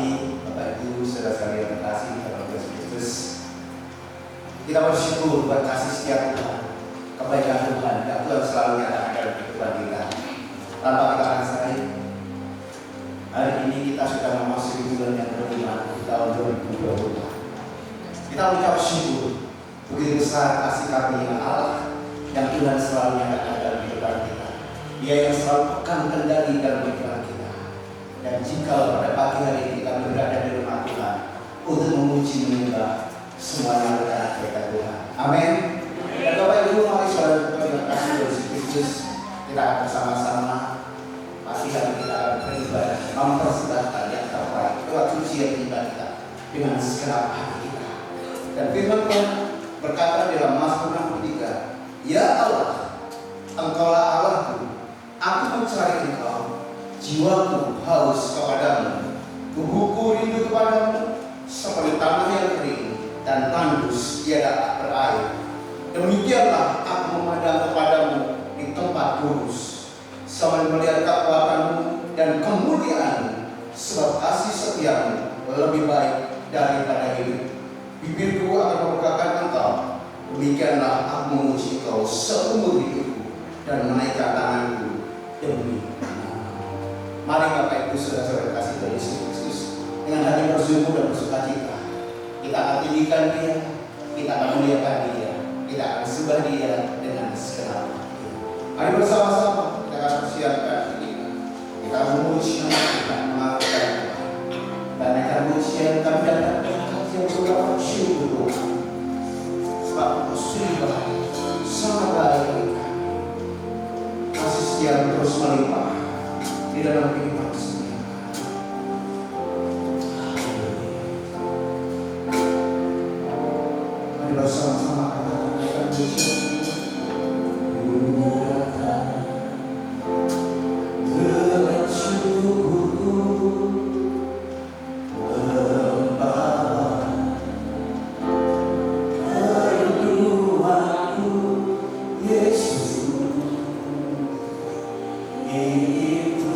pagi, Bapak Ibu, saudara-saudara yang terkasih dalam Kristus. Kita bersyukur buat kasih setia Tuhan, kebaikan Tuhan, dan Tuhan selalu nyatakan dalam kehidupan kita. Tanpa kita sadari, hari ini kita sudah memasuki bulan yang kelima di tahun 2020. Kita mengucap syukur begitu besar kasih karunia Allah yang Tuhan selalu nyatakan dalam kehidupan kita. Dia yang selalu pegang kendali dalam kehidupan kita. Dan jika pada pagi hari ini kita berada di rumah Tuhan untuk memuji menyembah, semuanya adalah berkat Tuhan. Amin. Dan Bapak Ibu, mari saudara terima kasih Yesus Kristus. Kita akan bersama-sama pagi hari kita akan beribadah, mempersembahkan yang terbaik lewat pujian kita dengan segenap hati kita. Dan firman Tuhan berkata dalam Mazmur 63, "Ya Allah, Engkaulah Allahku, aku mencari Engkau, jiwaku haus kepadamu, tubuhku rindu kepadamu, seperti tanah yang kering dan tandus tiada berair. Demikianlah aku memandang kepadamu di tempat kudus, sambil melihat kekuatanmu dan kemuliaanmu, sebab kasih setiamu lebih baik daripada hidup. Bibirku akan membukakan Engkau, demikianlah aku memuji Engkau seumur hidupku dan menaikkan tanganku demi nama." Mari Bapak Ibu saudara-saudara kasih dari Yesus Kristus, dengan hati bersyukur dan bersukacita kita akan tinggikan Dia, kita akan muliakan Dia, kita akan sembah Dia dengan segenap hati. Mari bersama-sama kita akan persiapkan kita. Kita akan memuji nama Tuhan, mengagungkan Tuhan. Dan akan pujian kami datang yang sudah bersyukur Tuhan, sebab Engkau sungguh baik, sangat baik bagi kami. Kasih setia terus melimpah di dalam kehidupan setiap kami. Mari bersama-sama katakan pujian. Yesus, itu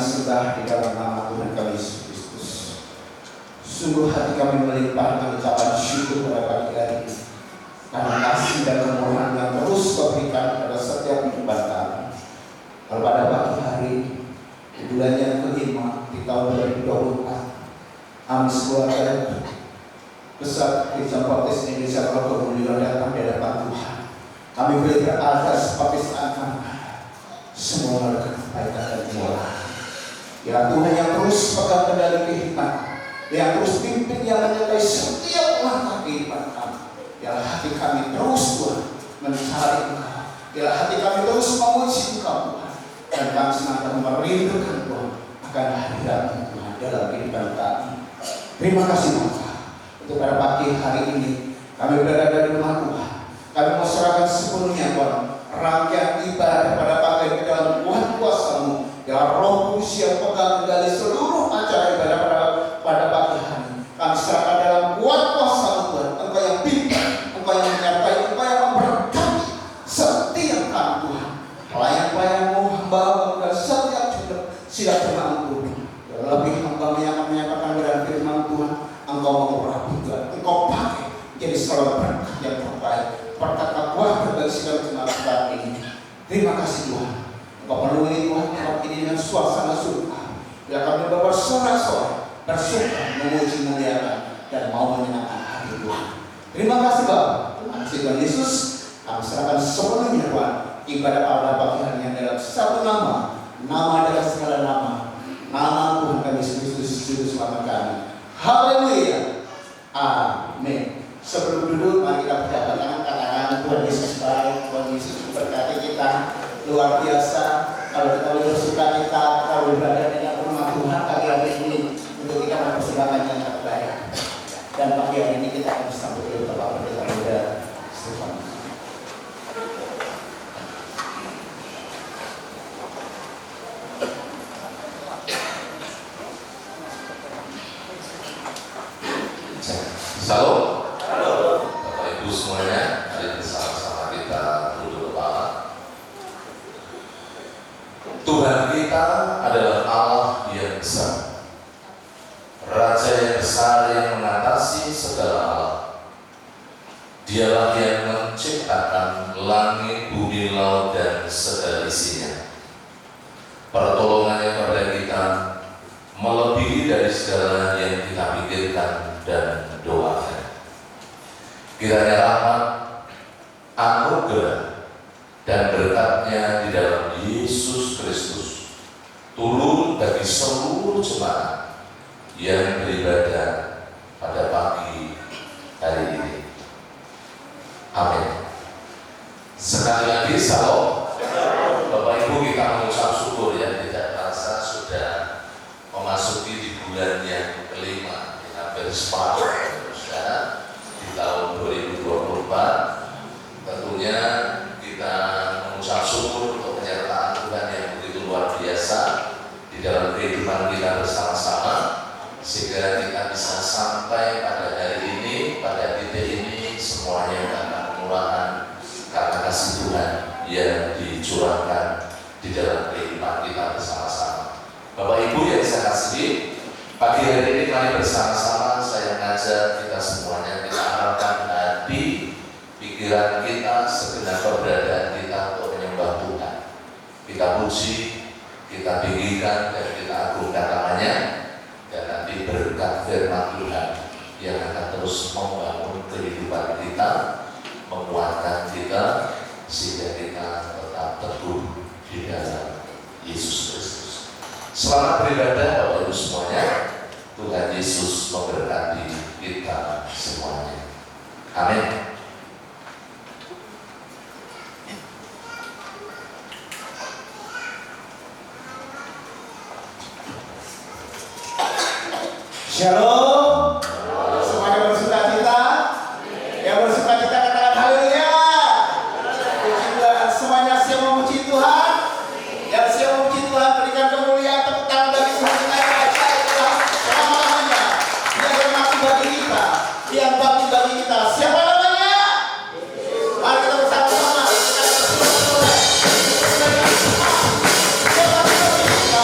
sembah di dalam nama Tuhan kami Yesus Kristus. Sungguh hati kami melimpahkan ucapan syukur pada pagi hari ini karena kasih dan kemurahan yang terus Kau berikan pada setiap kehidupan kami. Kalau pada pagi hari di bulan yang kelima di tahun 2024, kami sekeluarga besar Gereja Baptis Indonesia Probolinggo datang di hadapan Tuhan. Kami boleh berada seperti saat kami semua adalah kebaikan dan kemurahan. Ya Tuhan yang terus pegang kendali kehidupan, yang terus pimpin, yang menyertai setiap langkah kehidupan kami. Ya hati kami terus Tuhan mencari Engkau. Ya hati kami terus memuji Engkau Tuhan. Dan kami senantiasa merindukan Tuhan akan hadirat Tuhan dalam kehidupan kami. Terima kasih Bapak untuk pada pagi hari ini kami berada di rumah Tuhan. Kami mau serahkan sepenuhnya Tuhan rangkaian ibadah pada pagi di dalam Tuhan kuasa-Mu. Ya Roh Kudus yang pegang kendali seluruh acara ibadah pada pagi hari. Kami serahkan dalam kuat kuasa-Mu Tuhan. Engkau yang pimpin, Engkau yang menyertai, Engkau yang memberkati setiap kami Tuhan. Pelayan-pelayan-Mu, hamba-Mu dan setiap sidang jemaat-Mu. Lebih Engkau yang menyatakan dan firman Tuhan, Engkau mengurapi Tuhan, Engkau pakai jadi selalu berkat yang terbaik. Berkat kuat bagi sudah menceritakan ini. Terima kasih Tuhan. Engkau penuhi Tuhan tempat ini dengan suasana surga. Biar kami bersorak-sorai, bersuka, memuji, memuliakan, dan mau menyenangkan hati Tuhan. Terima kasih Bapak. Terima kasih Tuhan Yesus. Kami serahkan sepenuhnya Tuhan. Ibadah pada pagi hari yang dalam satu nama adalah segala nama. Nama Tuhan kami Yesus Kristus Juru Selamat kami. Haleluya. Amin. Sebelum duduk, mari kita berjabat tangan, katakan Tuhan Yesus baik, Tuhan Yesus memberkati kita luar biasa. Kalau kita boleh bersuka kita, kalau berada di rumah Tuhan pagi hari ini untuk kita mempersembahkan yang terbaik. Dan pagi hari ini kita akan bersambut dulu Bapak Pendeta Muda Stefan. Salam. Bapak Ibu semuanya, mari bersama-sama kita tunduk kepala. Tuhan kita adalah Allah yang besar, Raja yang besar yang mengatasi segala hal. Dialah yang menciptakan langit, bumi, laut, dan segala isinya. Pertolongannya pada kita melebihi dari segala yang kita pikirkan dan doakan. Kiranya rahmat, anugerah, dan berkatnya di dalam Yesus Kristus turun bagi seluruh jemaat yang beribadah pada pagi hari ini. Amin. Sekali lagi salam. Bapak Ibu, kita mengucap syukur ya, tidak terasa sudah memasuki di bulan yang kelima, hampir separuh di tahun 2024. Tentunya kita mengucap syukur untuk penyertaan Tuhan yang begitu luar biasa di dalam kehidupan kita bersama-sama, sehingga kita bisa sampai pada hari ini, pada titik ini, semuanya karena kemurahan, karena kasih Tuhan yang dicurahkan di dalam kehidupan kita bersama-sama. Bapak Ibu yang saya kasihi, pagi hari ini kami bersama-sama saya mengajak kita semuanya, kita harapkan hati, pikiran kita, segenap keberadaan kita untuk menyembah Tuhan. Kita puji, kita tinggikan, dan kita agungkan namanya. Dan nanti berkat firman Tuhan yang akan terus membangun kehidupan kita, menguatkan kita, sehingga kita tetap teguh di dalam Yesus Kristus. Selamat beribadah Bapak Ibu semuanya. Tuhan Yesus memberkati kita semuanya. Amin. Shalom. Semuanya bersuka cita. Yang bersuka cita katakan haleluya. Puji Tuhan. Semuanya siap memuji Tuhan. Yang siap memuji Tuhan berikan kemuliaan, tepuk tangan bagi Tuhan kita yang ajaib Tuhan selama-lamanya. Dia bermakna bagi kita, yang bakti bagi kita. Siapa namanya? Mari kita bersama-sama. Dia bakti bagi kita.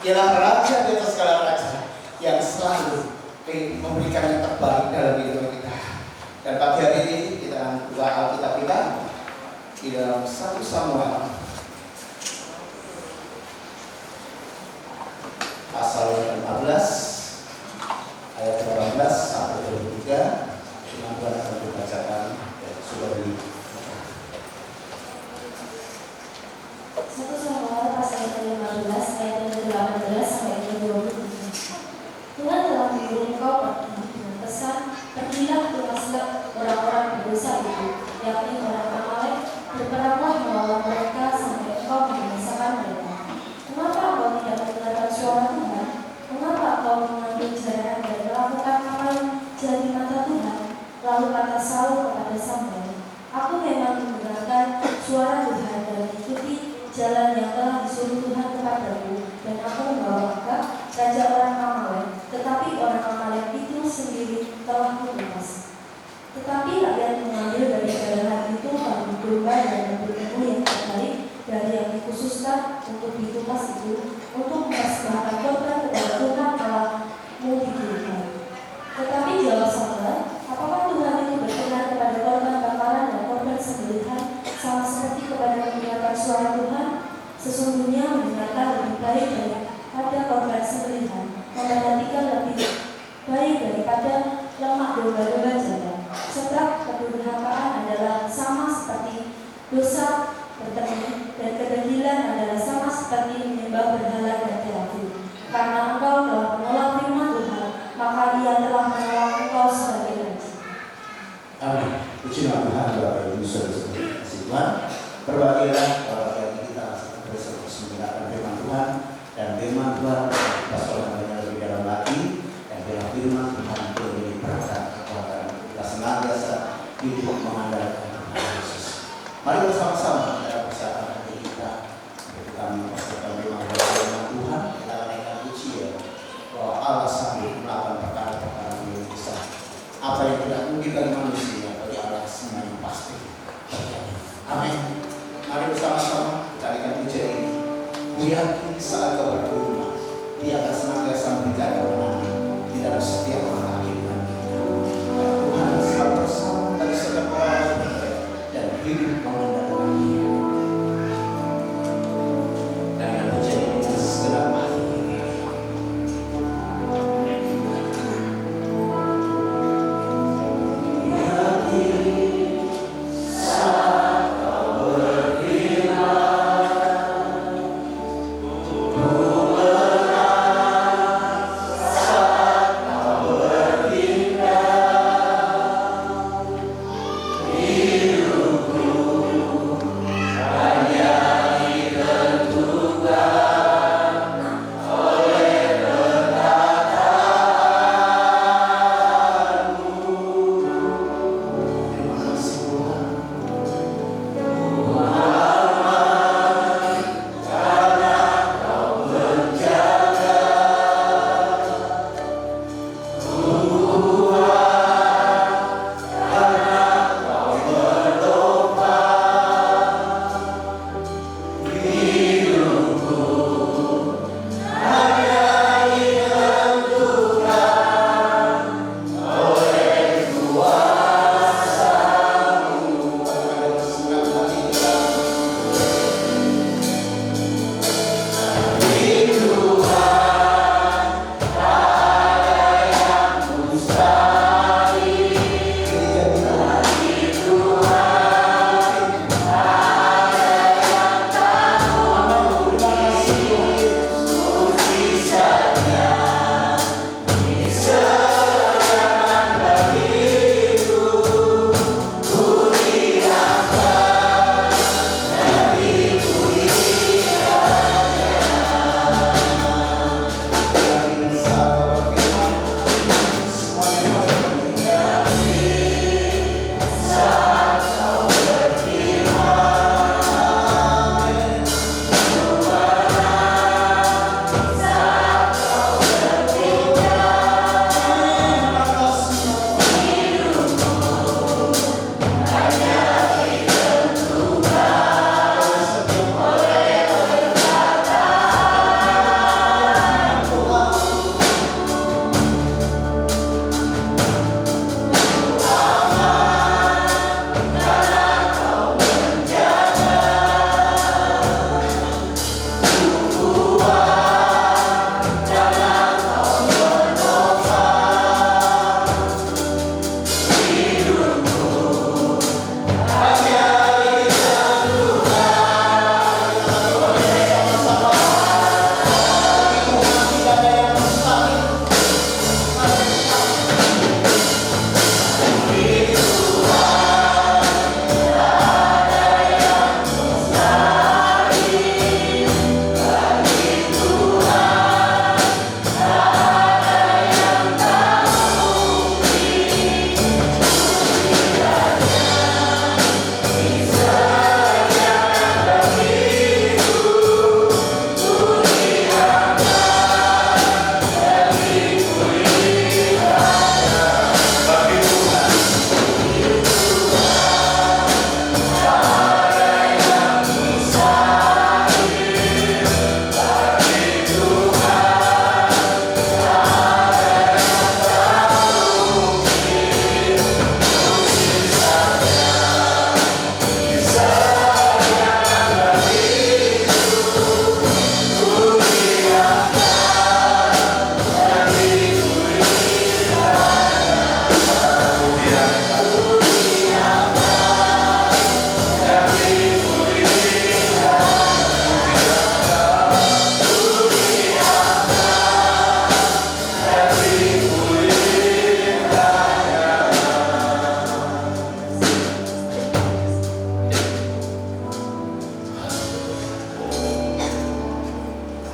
Ialah Raja di atas segala raja yang selalu memberikan yang terbaik dalam hidup kita. Dan pagi hari ini kita akan buka Alkitab kita di dalam 1 Samuel pasal 15 ayat 18 sampai 23. Firman Tuhan akan dibacakan sudah di 1 Samuel pasal 15 ayat 18 sampai 23. Tuhan telah mengirim engkau pergi dengan pesan, pergilah tunaslah orang-orang berdosa itu, yakni orang Amalek, berperanglah melawan mereka sampai engkau membinasakan mereka. Mengapa engkau tidak mendengarkan suara Tuhan? Mengapa engkau mengambil jalan dan melakukan apa yang jadi mata Tuhan? Lalu kata Saul kepada Samuel, aku memang mendengarkan suara Tuhan dan mengikuti jalan yang telah disuruh Tuhan kepadaku, dan aku membawa Agag, raja orang Amalek, tetapi orang Amalek itu sendiri telah kutupas. Tetapi rakyat mengambil dari jalan itu kambing domba dan lembu-lembu yang terbaik dari yang dikhususkan untuk ditupas itu, untuk mempersembahkan korban kepada Tuhan Allahmu di Gilgal. Tetapi jawab Samuel, apakah Tuhan itu berkenan kepada korban bakaran dan korban sembelihan sama seperti kepada mendengarkan suara Tuhan? Sesungguhnya mendengarkan lebih baik daripada korban sembelihan, memperhatikan lebih baik daripada lemak domba-domba jantan. Sebab kedurhakaan adalah sama seperti dosa bertemu, dan kedegilan adalah sama seperti menyembah berhala dan terakhir. Karena engkau telah menolak firman Tuhan, maka Ia telah menolak engkau sebagai raja. Amin. Puji nama Tuhan, Bapak Ibu Saudara kasih Tuhan. Berbagailah bahwa hari kita terus mendengarkan firman Tuhan, dan firman Tuhan kita soalnya lebih dalam lagi, dan dalam firman Tuhan itu menjadi berkat kekuatan kita senantiasa hidup mengandalkan Tuhan Yesus. Mari bersama-sama dalam persiapan hati kita mempersiapkan firman Tuhan. Kita akan naikkan pujian bahwa Allah sanggup melakukan perkara-perkara yang besar. Apa yang tidak mungkin bagi manusia, bagi Allah semuanya pasti terjadi. Amin. Mari bersama-sama kita naikkan pujian ini. Ku yakin saat kau berdoa, Dia akan senantiasa memberikan kemenangan di dalam setiap langkah kehidupan kita. Tuhan selalu bersama dari setiap orang yang percaya dan hidup mengandalkan Dia. Dan pujian ini segenap hati. Saat kau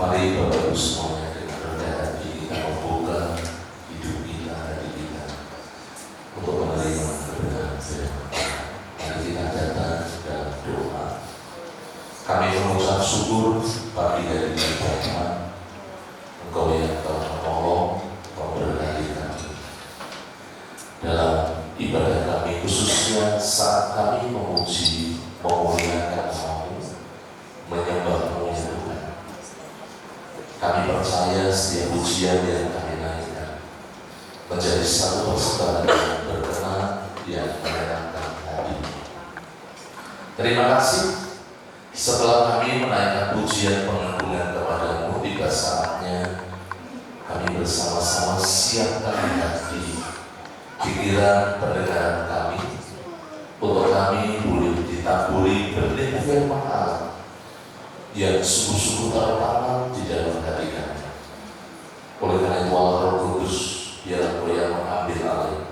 Mari Bapak Ibu semuanya dengan rendah hati kita membuka hidup kita, hati kita untuk menerima kebenaran firman Tuhan. Mari kita datang dalam doa. Kami mengucap syukur pagi hari ini Tuhan, Engkau yang telah menolong, memberkati kami dalam ibadah kami, khususnya saat kami memuji, memuliakan Namamu, menyembah-Mu ya Tuhan. Kami percaya setiap pujian yang kami naikkan menjadi satu persembahan yang berkenan, yang menyenangkan hati. Terima kasih. Setelah kami menaikkan pujian pengagungan kepadamu, tiba saatnya kami bersama-sama siapkan hati, pikiran, pendengaran kami untuk kami boleh ditaburi benih firman Allah yang sungguh-sungguh tertanam di dalam hati kami. Oleh karena itu Allah Roh Kudus biarlah Engkau yang mengambil alih,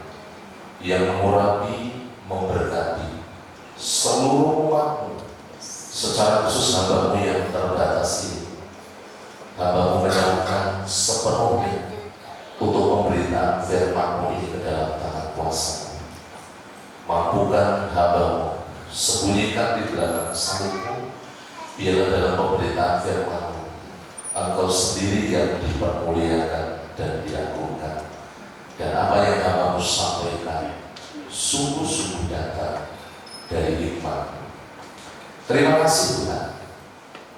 yang mengurapi, memberkati seluruh umat-Mu, secara khusus hamba-Mu yang terbatas ini. Hamba-Mu menyerahkan sepenuhnya untuk memberikan firman-Mu ini ke dalam tangan kuasa. Mampukan hamba-Mu, sembunyikan di belakang salib-Mu, biarlah dalam pemberitaan firman-Mu Engkau sendiri yang dipermuliakan dan diagungkan, dan apa yang hamba-Mu sampaikan sungguh-sungguh datang dari hikmat-Mu. Terima kasih Tuhan.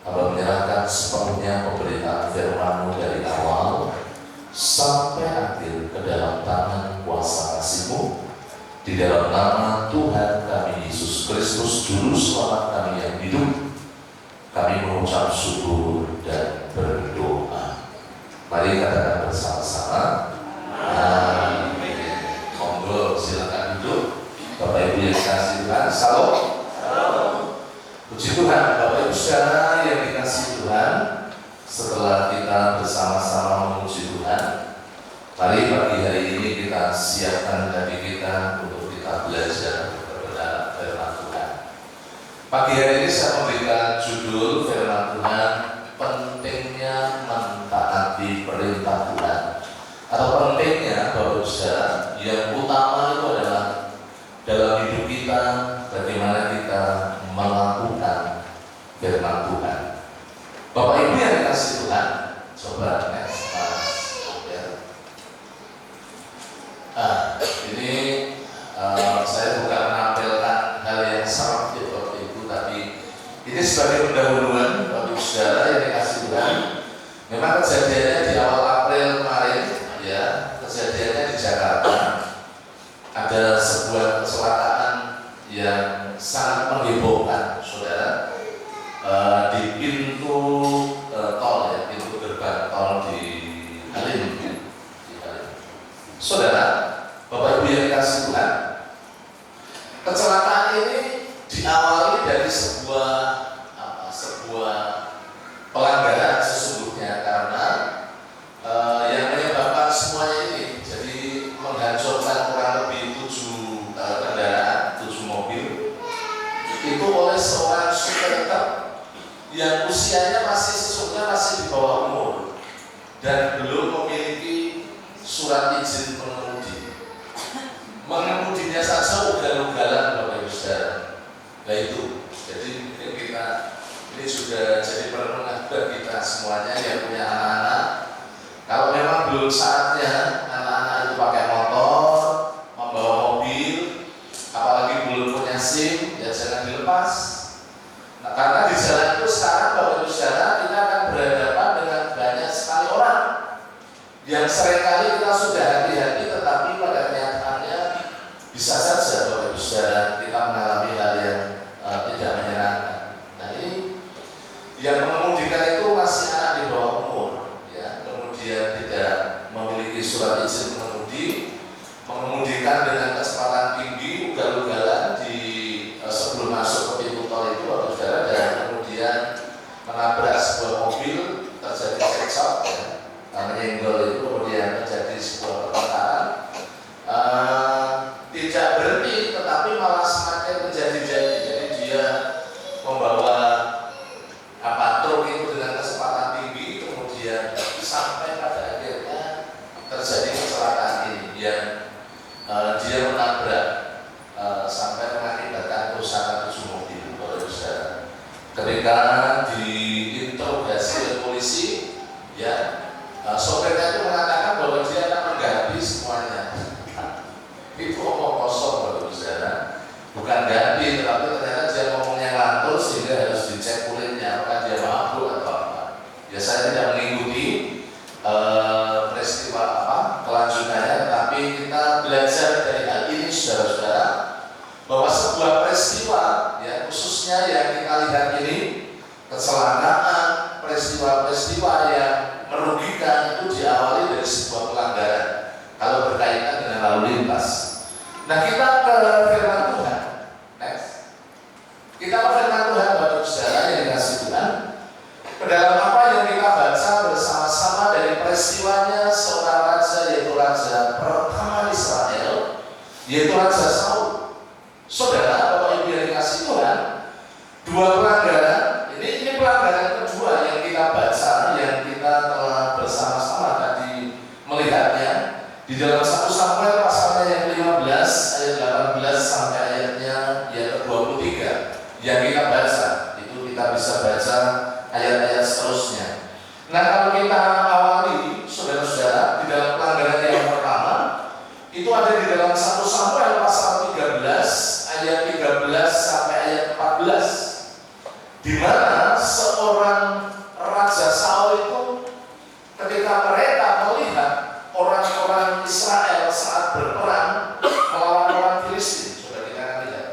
Hamba menyerahkan sepenuhnya pemberitaan firman-Mu dari awal sampai akhir ke dalam tangan kuasa kasih-Mu, di dalam nama Tuhan kami Yesus Kristus, Juru Selamat kami yang hidup. Kami mengucap syukur dan berdoa. Mari katakan bersama-sama. Amin. Monggo silakan duduk. Bapak Ibu yang dikasihi Tuhan, salam. Puji Tuhan, Bapak Ibu saudara yang dikasihi Tuhan. Setelah kita bersama-sama memuji Tuhan, mari pagi hari ini kita siapkan hati kita untuk kita belajar kebenaran firman Tuhan. Pagi hari ini saya memberikan judul firman Tuhan, pentingnya mentaati perintah Tuhan, atau pentingnya Bapak Ibu saudara yang utama itu adalah dalam hidup kita bagaimana kita melakukan firman Tuhan. Bapak Ibu yang dikasihi Tuhan, coba next ini saya bukan menampilkan hal yang sama seperti Bapak Ibu, tapi ini sebagai pendahuluan Bapak Ibu saudara yang dikasihi Tuhan. Memang kejadiannya di awal April kemarin, ya, kejadiannya di Jakarta. Ada sebuah kecelakaan yang sangat menghebohkan, saudara, di pintu tol, ya, pintu gerbang tol di Halim. Saudara, Bapak Ibu yang dikasihi Tuhan, kecelakaan ini diawali dari sebuah pelanggaran sesungguhnya, karena yang menyebabkan semuanya ini jadi menghancurkan kurang lebih 7 kendaraan, 7 mobil itu oleh seorang supir truk yang usianya sesungguhnya masih di bawah umur dan belum memiliki surat izin mengemudi. Mengemudinya saja ugal-ugalan Bapak Ibu saudara. Nah itu, jadi mungkin kita ini juga jadi perenungan bagi kita semuanya yang punya anak-anak. Kalau memang belum saatnya anak-anak itu pakai motor, membawa mobil, apalagi belum punya SIM, ya jangan dilepas. Nah, karena di jalan itu sekarang Bapak Ibu saudara kita akan berhadapan dengan banyak sekali orang yang seringkali kita sudah hati-hati, tetapi pada kenyataannya bisa saja Bapak Ibu saudara kita mengalami hal yang tidak menyenangkan. Nah ini yang mengemudikan itu masih anak di bawah umur, ya, kemudian tidak memiliki surat izin mengemudikan dengan kecepatan tinggi, ugal-ugalan di sebelum masuk ke pintu tol itu Bapak Ibu saudara, dan kemudian menabrak sebuah mobil, terjadi cekcok, ya, menyenggol itu, kemudian terjadi sebuah pertengkaran dia menabrak sampai mengakibatkan kerusakan 7 mobil, saudara. Ketika diinterogasi oleh polisi, ya, sopirnya itu mengatakan bahwa dia akan mengganti semuanya. Itu omong kosong, saudara. Bukan ganti, tetapi ternyata dia ngomongnya ngantuk sehingga harus dicek kulitnya apakah dia mabuk atau apa. Ya, saya tidak mengikuti peristiwa kelanjutannya, tapi kita belajar dari hal ini, saudara-saudara, bahwa sebuah peristiwa, ya, khususnya yang kita lihat ini, kecelakaan, peristiwa-peristiwa yang merugikan itu diawali dari sebuah pelanggaran kalau berkaitan dengan lalu lintas. Nah, kita ke firman Tuhan. Next. Kita ke firman Tuhan, Bapak Saudara yang dikasih Tuhan. Ke dalam apa yang kita baca bersama-sama dari peristiwanya seorang raja, yaitu raja pertama Israel, yaitu Raja Saul. Saudara, Bapak Ibu yang dikasih Tuhan, dua pelanggaran. Ini pelanggaran kedua yang kita baca, yang kita telah bersama-sama tadi melihatnya di dalam 1 Samuel pasalnya yang 15 ayat 18 sampai ayatnya yang ke-23 yang kita baca. Itu kita bisa baca ayat-ayat seterusnya. Nah, kalau kita awali, saudara-saudara, di dalam pelanggaran yang pertama itu ada di dalam 1 Samuel pasal 13 ayat 13 sampai ayat 14, di mana seorang Raja Saul itu ketika mereka melihat orang-orang Israel saat berperang melawan orang Filistin, sudah kita akan lihat.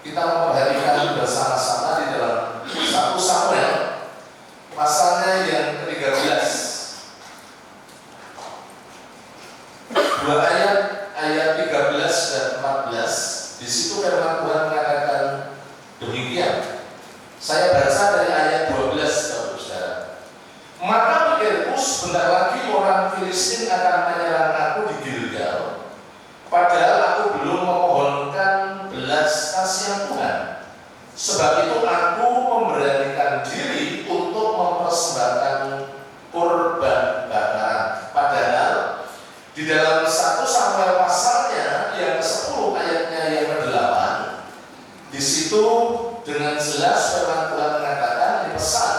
Kita memperhatikan bersama-sama di dalam 1 Samuel pasalnya yang ke-13, 2 ayat 13 dan 14. Di situ firman Tuhan mengatakan demikian. Saya baca dari ayat 12, saudara. Maka pikirku sebentar lagi orang Filistin akan menyerang aku di Gilgal, padahal aku belum memohonkan belas kasihan Tuhan. Sebab itu aku memberanikan diri untuk mempersembahkan kurban bakaran. Padahal di dalam 1 Samuel pasalnya yang ke-10 ayatnya yang ke-8, di situ dengan jelas firman Tuhan mengatakan, dipesan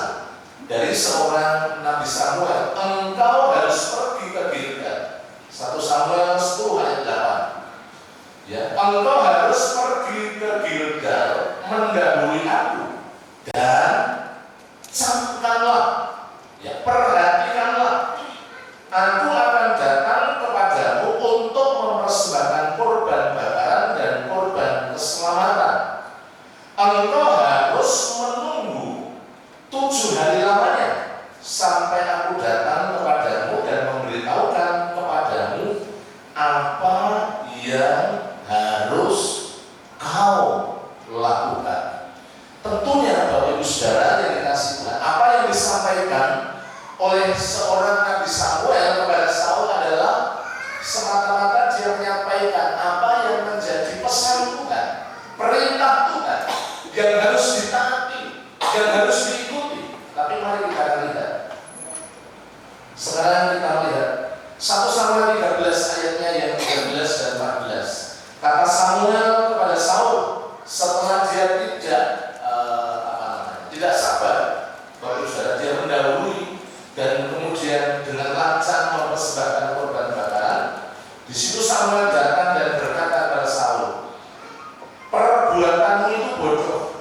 dari seorang Nabi Samuel, engkau harus pergi ke Gilgal. 1 Samuel 10 ayat 8. Ya, engkau harus pergi ke Gilgal mendahului aku dan camkanlah, ya, perhatikanlah, aku akan datang kepadamu untuk mempersembahkan kurban bakaran dan kurban keselamatan. Engkau harus menunggu 7 hari lamanya sampai aku datang kepadamu dan memberitahukan kepadamu apa yang harus kau lakukan. Tentunya Bapak Ibu Saudara yang dikasih Tuhan, apa yang disampaikan oleh seorang Nabi Samuel kepada Saul adalah semata-mata dia menyampaikan apa yang menjadi pesan Tuhan, perintah Tuhan yang harus ditaati, yang harus diikuti. Tapi mari kita lihat. Sekarang kita lihat 1 Samuel 13 ayatnya yang 13 dan 14. Kata Samuel kepada Saul setelah dia tidak sabar, Bapak Saudara, dia mendahului dan kemudian dengan lancang mempersembahkan kurban bakaran. Di situ Samuel datang dan berkata kepada Saul, perbuatanmu itu bodoh.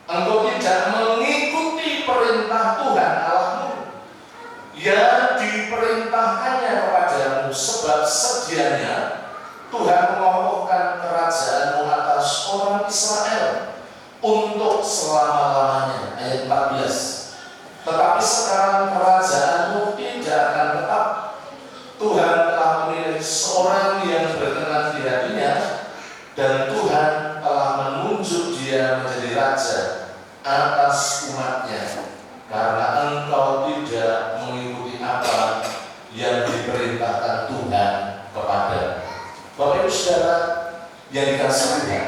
Engkau tidak mengikuti perintah Tuhan Allahmu yang diperintahkannya kepadamu, sebab sedianya Tuhan mengokohkan kerajaanmu atas orang Israel untuk selama-lamanya. Ayat 14. Tetapi sekarang kerajaanmu tidak akan tetap. Tuhan telah memilih seorang yang berkenan di hatinya, dan Tuhan telah menunjuk dia menjadi raja atas umatnya, karena engkau tidak mengikuti apa yang diperintahkan Tuhan kepada. Bapak Ibu Saudara yang dikasihi Tuhan,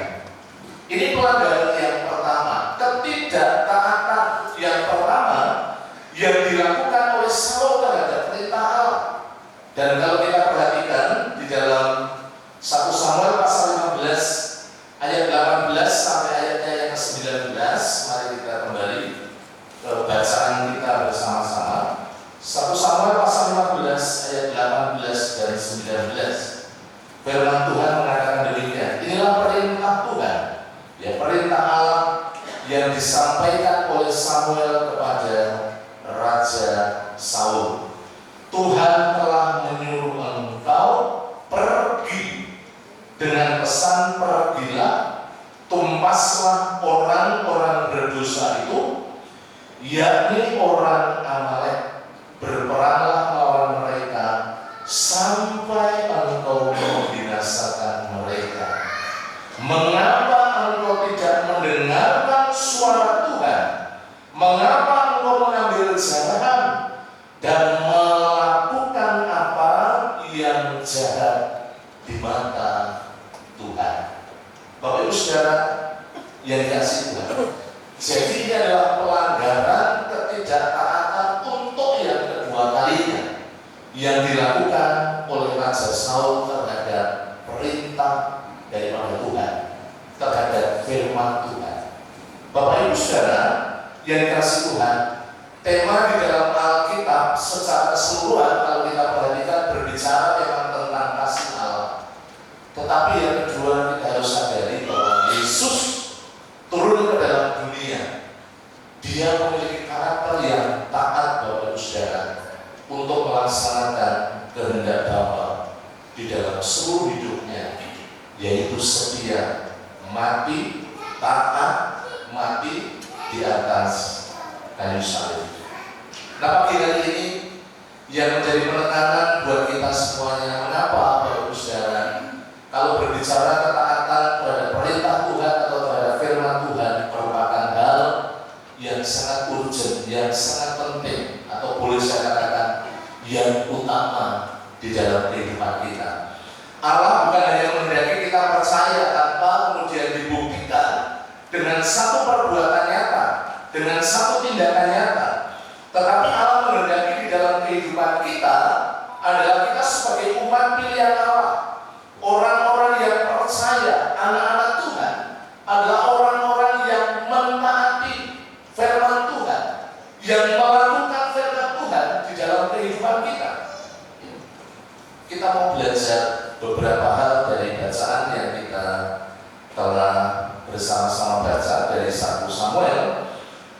ini pelanggaran yang pertama, ketidaktaatan yang pertama yang dilakukan oleh Saul terhadap perintah Allah. Dan kalau kita perhatikan Samuel kepada Raja Saul, Tuhan telah menyuruh engkau pergi. Dengan pesan pergilah, tumpaslah orang-orang berdosa itu, yakni orang Amalek, berperanglah melawan mereka sampai engkau membinasakan mereka. Mengapa engkau tidak mendengarkan suara Tuhan? Mengapa engkau mengambil jalan dan melakukan apa yang jahat di mata Tuhan? Bapak Ibu Saudara yang dikasihi Tuhan, jadi ini adalah pelanggaran ketidaktaatan untuk yang kedua kalinya yang dilakukan oleh Raja Saul terhadap perintah daripada Tuhan, terhadap firman Tuhan. Bapak Ibu Saudara yang dikasihi Tuhan, tema di dalam Alkitab secara keseluruhan kalau kita perhatikan berbicara memang tentang kasih Allah. Tetapi yang kedua kita harus sadari bahwa Yesus turun ke dalam dunia. Dia memiliki karakter yang taat, Bapak Ibu Saudara, untuk melaksanakan kehendak Bapa di dalam seluruh hidupnya, yaitu setia, mati, taat, mati di atas kayu salib. Nah, pagi hari ini yang menjadi penekanan buat kita semuanya, mengapa Bapak Ibu Saudara, kalau berbicara ketaatan terhadap perintah Tuhan atau terhadap firman Tuhan merupakan hal yang sangat urgent, yang sangat penting, atau boleh saya katakan yang utama di dalam kehidupan kita. Allah bukan hanya menghendaki kita percaya tanpa kemudian dibuktikan dengan satu perbuatan nyata, dengan satu tindakan nyata, tetapi Allah menghendaki di dalam kehidupan kita adalah kita sebagai umat pilihan Allah, orang-orang yang percaya, anak-anak Tuhan, adalah orang-orang yang mentaati firman Tuhan, yang melakukan firman Tuhan di dalam kehidupan kita. Kita mau belajar beberapa hal dari bacaan yang kita telah bersama-sama baca dari 1 Samuel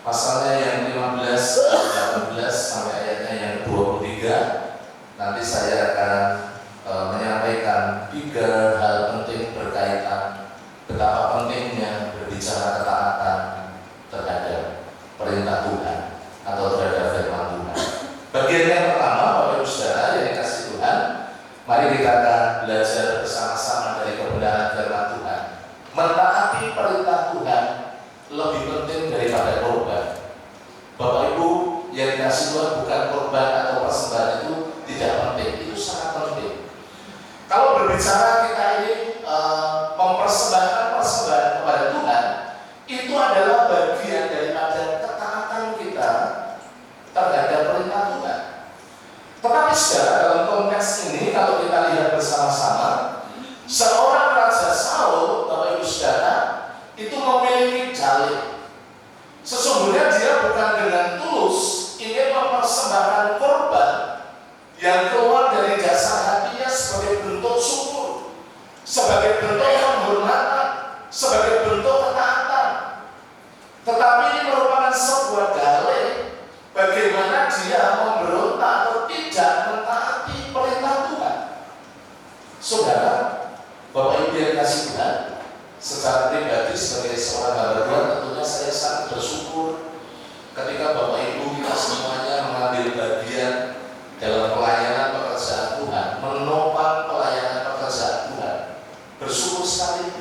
pasalnya yang 15, 18 sampai ayatnya yang 23. Nanti saya akan menyampaikan 3 hal penting berkaitan betapa pentingnya berbicara ketaatan terhadap perintah Tuhan atau terhadap firman Tuhan. Bagian yang pertama, Bapak Ibu Saudara yang dikasihi Tuhan, mari kita akan belajar bersama-sama dari kebenaran firman Tuhan. Mentaati perintah Tuhan lebih penting daripada korban. Bapak Ibu yang dikasihi Tuhan, bukan korban atau persembahan itu tidak penting, itu sangat penting. Kalau berbicara kita ini mempersembahkan persembahan kepada Tuhan, itu adalah bagian daripada ketaatan kita terhadap perintah Tuhan. Tetapi saudara, dalam konteks ini kalau kita lihat bersama-sama, seorang Raja Saul, Bapak Ibu Saudara, itu memiliki dalih. Sesungguhnya dia bukan dengan tulus ingin mempersembahkan korban yang keluar dari dasar hatinya sebagai bentuk syukur, sebagai bentuk penghormatan, sebagai bentuk ketaatan. Tetapi ini merupakan sebuah dalih bagaimana dia memberontak atau tidak mentaati perintah Tuhan. Saudara, Bapak Ibu yang kasih Tuhan, secara pribadi sebagai seorang hamba Tuhan tentunya saya sangat bersyukur ketika Bapak Ibu kita semuanya mengambil bagian dalam pelayanan pekerjaan Tuhan, menopang pelayanan pekerjaan Tuhan. Bersyukur sekali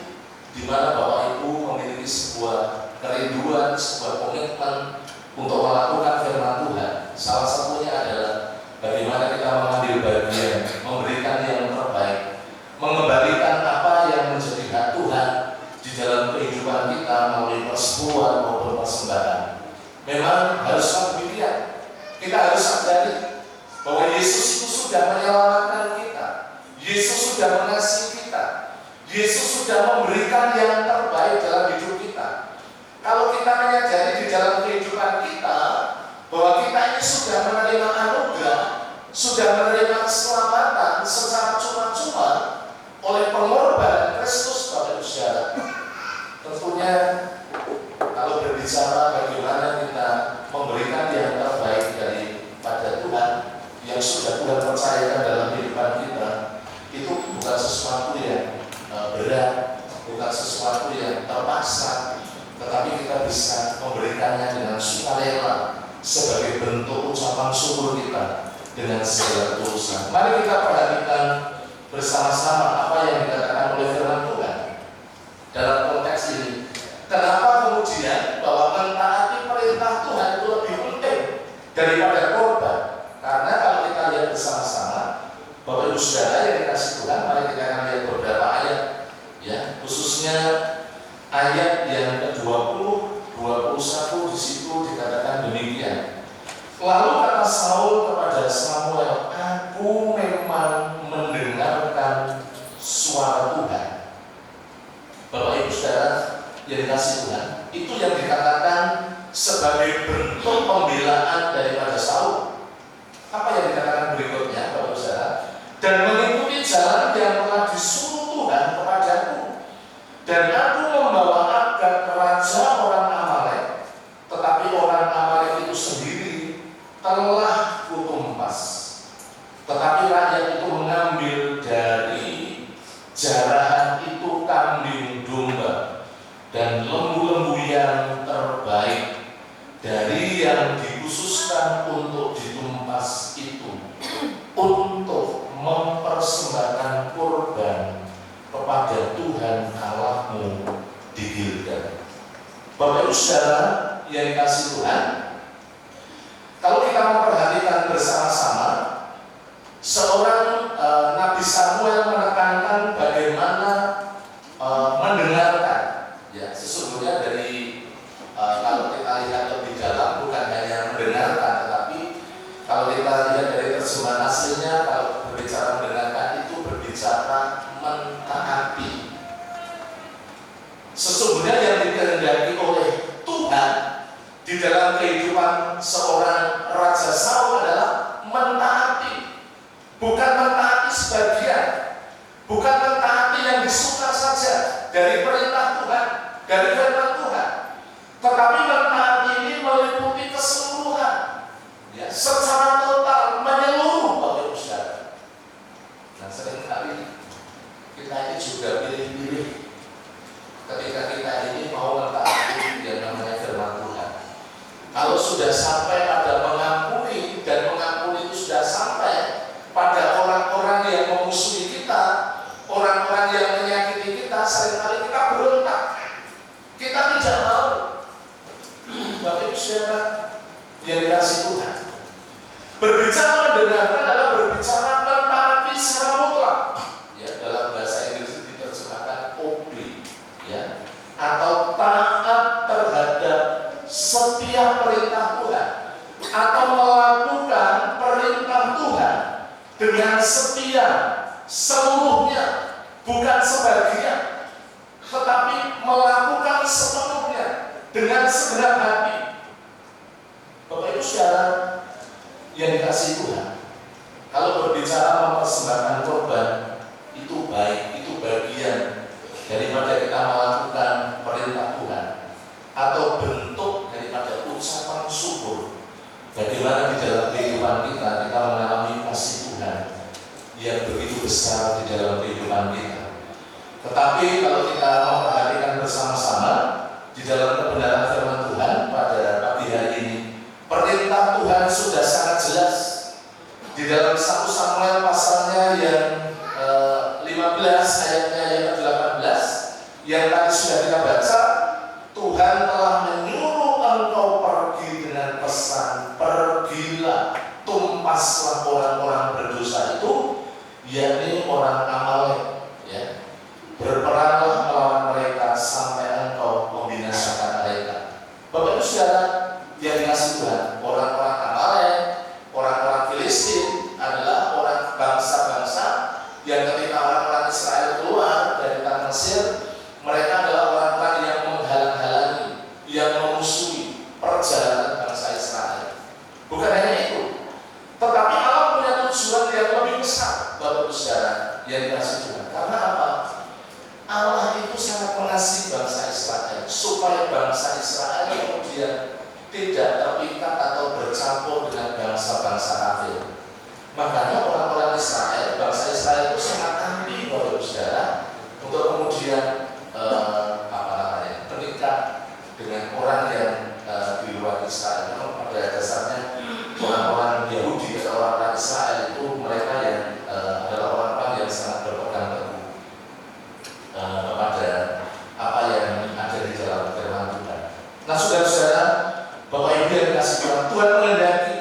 di mana Bapak Ibu memiliki sebuah kerinduan, sebuah komitmen untuk melakukan firman Tuhan. Salah satunya adalah bagaimana kita mengambil bagian, memberikan yang terbaik, mengembalikan apa yang menjadi hak Tuhan di dalam kehidupan kita melalui persepuluhan maupun persembahan. Memang haruslah demikian. Kita harus sadari bahwa Yesus itu sudah menyelamatkan kita, Yesus sudah mengasihi kita, Yesus sudah memberikan yang terbaik dalam hidup kita. Kalau kita menyadari di dalam kehidupan kita bahwa kita ini sudah menerima anugerah, sudah menerima keselamatan secara cuma-cuma oleh pengorbanan Kristus, Bapak Ibu Saudara, tentunya kalau berbicara bagaimana kita sebagai bentuk ucapan syukur kita dengan segala tulus. Mari kita perhatikan bersama-sama apa yang dikatakan oleh firman Tuhan dalam konteks ini. Kenapa kemudian bahwa mentaati perintah Tuhan itu lebih penting daripada korban? Karena kalau kita lihat bersama-sama, Bapak Ibu Saudara yang dikasih Tuhan, mari kita akan lihat beberapa ayat, ya, khususnya ayat yang ke-20, 21 di situ dikatakan demikian. Lalu kata Saul kepada Samuel, aku memang mendengarkan suara Tuhan. Bapak Ibu Saudara yang dikasih Tuhan, itu yang dikatakan sebagai bentuk pembelaan daripada Saul. Apa yang dikatakan berikutnya, Bapak Ibu Saudara? Dan mengikuti jalan yang telah disuruh Tuhan kepadaku. Dan aku membawa Agag raja orang Amalek, tetapi orang Amalek itu sendiri telah kutumpas. Tetapi rakyat itu mengambil dari jarahan itu kambing domba dan lembu-lembu yang terbaik dari yang dikhususkan untuk ditumpas itu, untuk mempersembahkan kurban kepada Tuhan Allahmu di Gilgal. Bapak Ibu Saudara yang dikasih Tuhan, kalau kita memperhatikan bersama-sama, seorang Nabi Samuel menekankan bagaimana mendengarkan. Ya, sesungguhnya dari kalau kita lihat lebih dalam, bukan hanya mendengarkan, tetapi kalau kita lihat dari terjemahan aslinya, kalau berbicara mendengarkan itu berbicara mentaati. Sesungguhnya yang dikehendaki oleh Tuhan di dalam kehidupan seorang Raja Saul adalah mentaati, bukan mentaati sebagian, bukan mentaati yang disuka saja dari perintah Tuhan, dari firman Tuhan, tetapi mentaati ini meliputi keseluruhan, ya, secara total, menyeluruh, Bapak Ibu Saudara. Nah, seringkali kita ini juga pilih-pilih ketika kita ini mau mentaati yang namanya firman Tuhan. Kalau sudah sampai pada mengampuni, dan mengampuni itu sudah sampai pada orang-orang yang memusuhi kita, orang-orang yang menyakiti kita, seringkali kita berontak, kita tidak mau. Bapak Ibu Saudara yang dikasih Tuhan, berbicara mendengarkan adalah berbicara mentaati secara mutlak. Ya, dalam bahasa Inggris diterjemahkan obey, ya, atau taat terhadap setiap perintah Tuhan, atau melakukan perintah Tuhan dengan setia seluruhnya, bukan sebagian, tetapi melakukan sepenuhnya dengan segenap hati. Bapak Ibu Saudara yang dikasih Tuhan, kalau berbicara mempersembahkan korban, itu baik, itu bagian daripada kita melakukan perintah Tuhan, atau bentuk daripada ucapan syukur. Bagaimana di dalam kehidupan kita mengalami kasih Tuhan yang begitu besar di dalam kehidupan kita. Tetapi kalau kita memperhatikan bersama-sama di dalam kebenaran firman Tuhan pada pagi hari ini, perintah Tuhan sudah sangat jelas di dalam 1 Samuel pasalnya yang 15 ayatnya yang ke-18 yang tadi sudah kita baca. Tuhan telah menyuruh engkau pergi dengan pesan, pergilah, tumpaslah orang-orang berdosa itu, yakni orang Amalek, ya. Berperanglah melawan mereka sampai engkau membinasakan mereka. Bapak Ibu Saudara yang dikasih Tuhan, orang-orang Amalek, orang-orang Filistin adalah orang bangsa-bangsa yang ketika orang-orang Israel keluar dari tanah Mesir, mereka adalah orang-orang yang menghalang-halangi, yang memusuhi perjalanan bangsa Israel. Bukan hanya itu, tetapi Allah punya tujuan yang lebih besar, Bapak Ibu Saudara yang dikasih Tuhan. Karena apa? Allah itu sangat mengasihi bangsa Israel, supaya bangsa Israel kemudian tidak terpikat atau bercampur dengan bangsa-bangsa kafir. Makanya orang-orang Israel, bangsa Israel itu sangat anti, Bapak Ibu Saudara, untuk kemudian menikah dengan orang yang di luar Israel. Pada dasar dasarnya orang-orang Yahudi atau orang Israel itu mereka yang adalah orang-orang yang sangat berpegang teguh kepada apa yang ada di dalam firman Tuhan. Nah, saudara-saudara, Bapak Ibu yang dikasih Tuhan, Tuhan menghendaki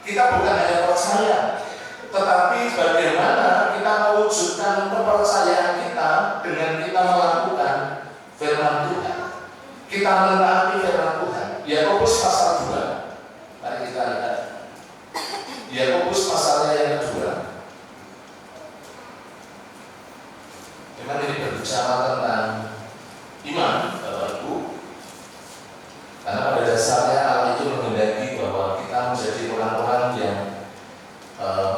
kita bukan hanya percaya, tetapi bagaimana kita mewujudkan kepercayaan kita dengan kita melakukan firman Tuhan. Kita menaati firman Tuhan. Yakobus pasal 2. Mari kita lihat. Yakobus pasalnya yang kedua. Memang ini berbicara tentang iman, Bapak Ibu. Karena pada dasarnya Allah itu menghendaki bahwa kita menjadi orang-orang yang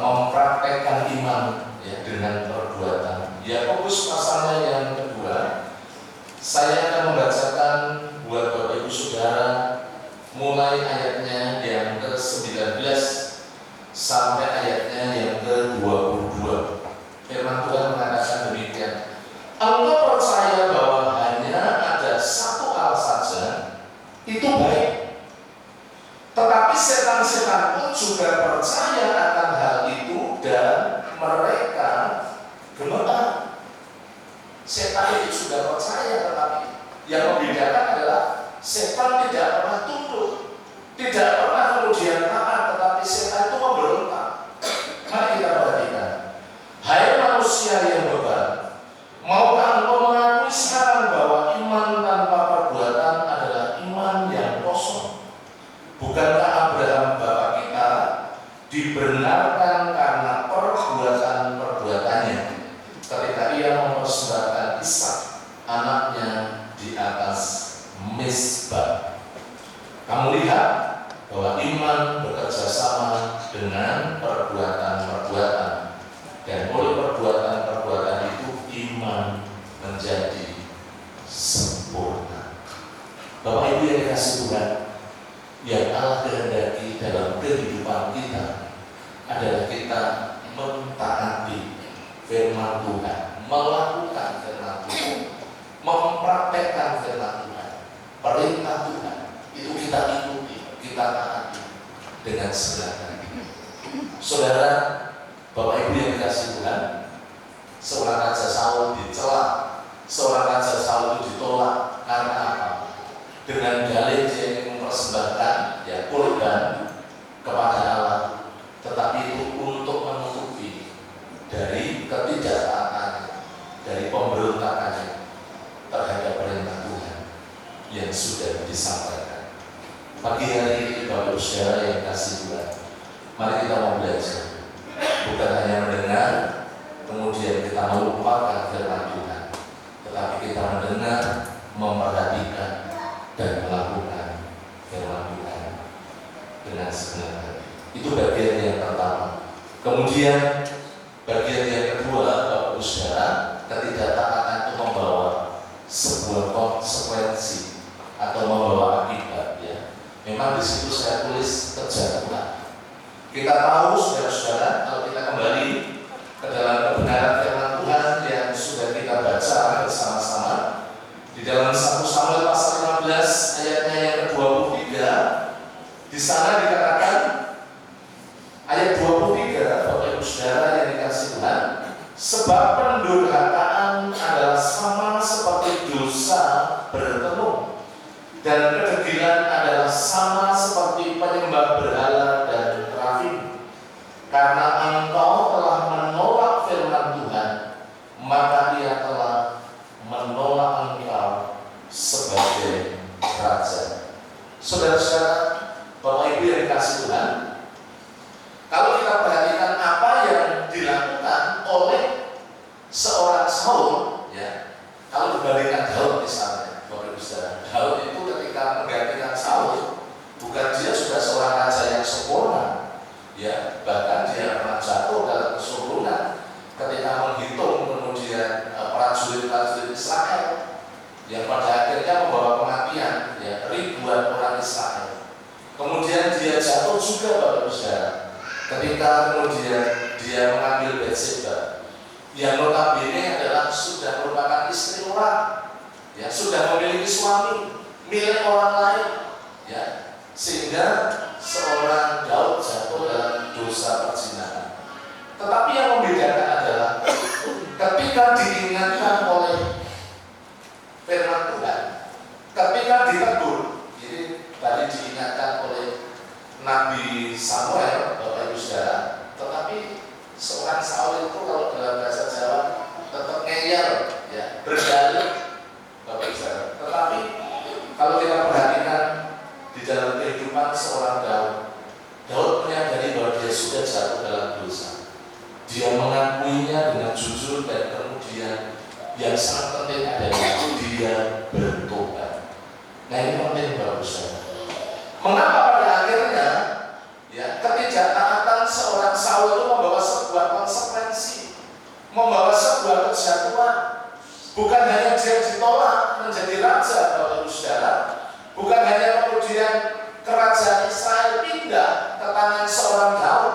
mempraktekkan iman ya, dengan perbuatan. Yakobus pasalnya yang kedua. Saya akan membacakan buat Bapak Ibu Saudara mulai ayatnya yang ke-19 sampai ayatnya yang ke-22. Firman Tuhan mengatakan demikian. Engkau percaya bahwa hanya ada satu hal saja, itu baik. Tetapi setan-setan pun juga percaya akan hal itu dan mereka gemetar. Setan itu sudah percaya, tetapi yang membedakan adalah setan tidak pernah tunduk, tidak pernah kemudian taat, tetapi setan itu memberontak. Mari kita perhatikan. Hai manusia yang beban, maukah engkau mengakui sekarang bahwa iman tanpa perbuatan adalah iman yang kosong? Bukankah Abraham bapa kita dibenarkan karena perbuatan-perbuatannya ketika ia mempersembahkan Ishak anaknya di atas Mizpah? Kamu lihat bahwa iman bekerja sama dengan perbuatan-perbuatan, dan oleh perbuatan-perbuatan itu iman menjadi sempurna. Bapak Ibu yang dikasih Tuhan, yang Allah kehendaki dalam kehidupan kita adalah kita mentaati firman Tuhan, melakukan firman Tuhan, mempraktekkan firman Tuhan, perintah Tuhan itu kita ikuti, kita taati dengan segala hati. Saudara, Bapak Ibu yang dikasih Tuhan, seorang Raja Saul dicela, seorang Raja Saul itu ditolak karena apa? Dengan dalih dia ingin mempersembahkan ya korban kepada Allah, tetapi itu untuk menutupi dari ketidaktaatannya, dari pemberontakannya terhadap perintah Tuhan yang sudah disampaikan. Pagi hari ini Bapak Ibu Saudara yang kasih Tuhan, mari kita mau belajar, bukan hanya mendengar kemudian kita melupakan firman Tuhan, tetapi kita mendengar, memperhatikan dan melakukan firman Tuhan dengan segenap hati. Itu bagian yang pertama. Kemudian bagian yang kedua, Bapak Ibu Saudara, ketidaktaatan itu membawa sebuah konsekuensi atau membawa akibat. Ya, memang di situ saya tulis kejatuhan. Kita tahu, saudara-saudara, kalau kita kembali ke dalam kebenaran firman Tuhan yang sudah kita baca bersama-sama di dalam 1 Samuel pasal 15 ayatnya yang ke-23, di sana dikatakan ayat 23, Bapak Ibu Saudara yang dikasih Tuhan, sebab pendurhakaan adalah sama seperti dosa bertemu, dan kedegilan adalah sama seperti penyembah berhala dan terafim. Karena engkau telah menolak firman Tuhan, maka Ia telah menolak engkau sebagai raja. Saudara-saudara, Bapak Ibu yang dikasih Tuhan, kalau kita perhatikan apa yang dilakukan oleh seorang Saul, ya, kalau dibandingkan Daud misalnya, Bapak Ibu Saudara, Daud itu ketika menggantikan Saul, bukan dia sudah seorang raja yang sempurna, ya, bahkan dia pernah jatuh dalam kesombongan ketika menghitung kemudian prajurit-prajurit Israel yang pada akhirnya membawa kematian, ya, ribuan orang Israel. Kemudian dia jatuh juga, Bapak Ibu Saudara, ketika kemudian dia mengambil Bathsheba, yang notabene adalah sudah merupakan istri orang, ya, sudah memiliki suami milik orang lain, ya, sehingga seorang Daud jatuh dalam dosa perzinahan. Tetapi yang membedakan adalah ketika diingatkan oleh firman Tuhan, ketika ditegur, jadi tadi diingatkan oleh Nabi Samuel, Bapak Ibu Saudara, tetapi seorang Saul itu kalau dalam bahasa Jawa tetap ngeyel, ya, berdalih, Bapak Ibu Saudara. Tetapi kalau kita perhatikan di dalam kehidupan seorang Daud menyadari bahwa dia sudah jatuh dalam dosa. Dia mengakuinya dengan jujur dan kemudian yang sangat penting adalah dia bertobat. Nah, ini penting Bapak Ibu Saudara. Mengapa pada akhirnya ya ketidaktaatan seorang Saul itu membawa sebuah konsekuensi, membawa sebuah kejatuhan. Bukan hanya dia ditolak menjadi raja, Bapak Ibu Saudara, bukan hanya kemudian kerajaan Israel pindah ke tangan seorang Daud,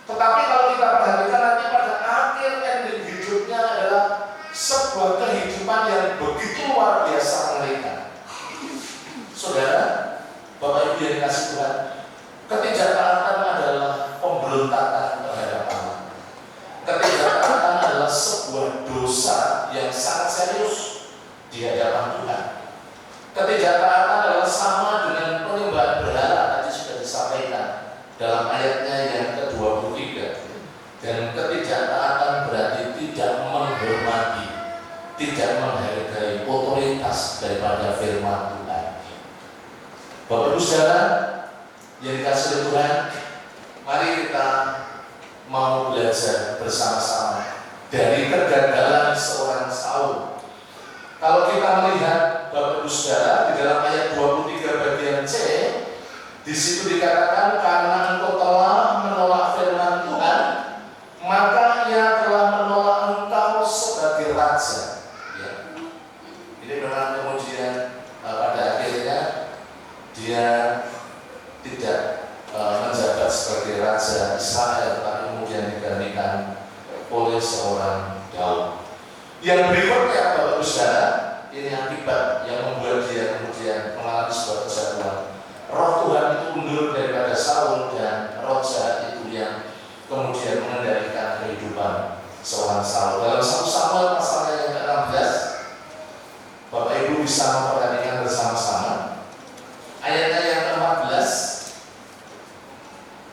tetapi kalau kita perhatikan nanti pada akhir ending hidupnya adalah sebuah kehidupan yang begitu luar biasa mengerikan. Saudara, Bapak Ibu yang dikasihi Tuhan, ketidaktaatan adalah pemberontakan terhadap Allah. Ketidaktaatan adalah sebuah dosa yang sangat serius di hadapan Tuhan. Ketidaktaatan adalah sama dengan penyembahan berhala, tadi sudah disampaikan dalam ayatnya yang ke-23. Dan ketidaktaatan berarti tidak menghormati, tidak menghargai otoritas daripada firman Tuhan. Bapak Ibu Saudara yang dikasihi Tuhan, mari kita mau belajar bersama-sama dari kegagalan seorang Saul. Kalau kita melihat Bapak Ibu Saudara di dalam ayat 23 bagian C, di situ dikatakan karena engkau telah menolak firman Tuhan, maka ia telah menolak engkau sebagai raja. Ya. Ini memang kemudian pada akhirnya dia tidak menjabat sebagai raja Israel, tapi kemudian digantikan oleh seorang Daud. Yang berikutnya Bapak Ibu Saudara, ini akibat yang membuat dia kemudian mengalami sebuah kejatuhan. Roh Tuhan itu mundur daripada Saul dan roh jahat itu yang kemudian mengendalikan kehidupan seorang Saul. Dalam 1 Samuel pasalnya yang ke-16, Bapak Ibu bisa memperhatikan bersama-sama ayatnya yang ke-14.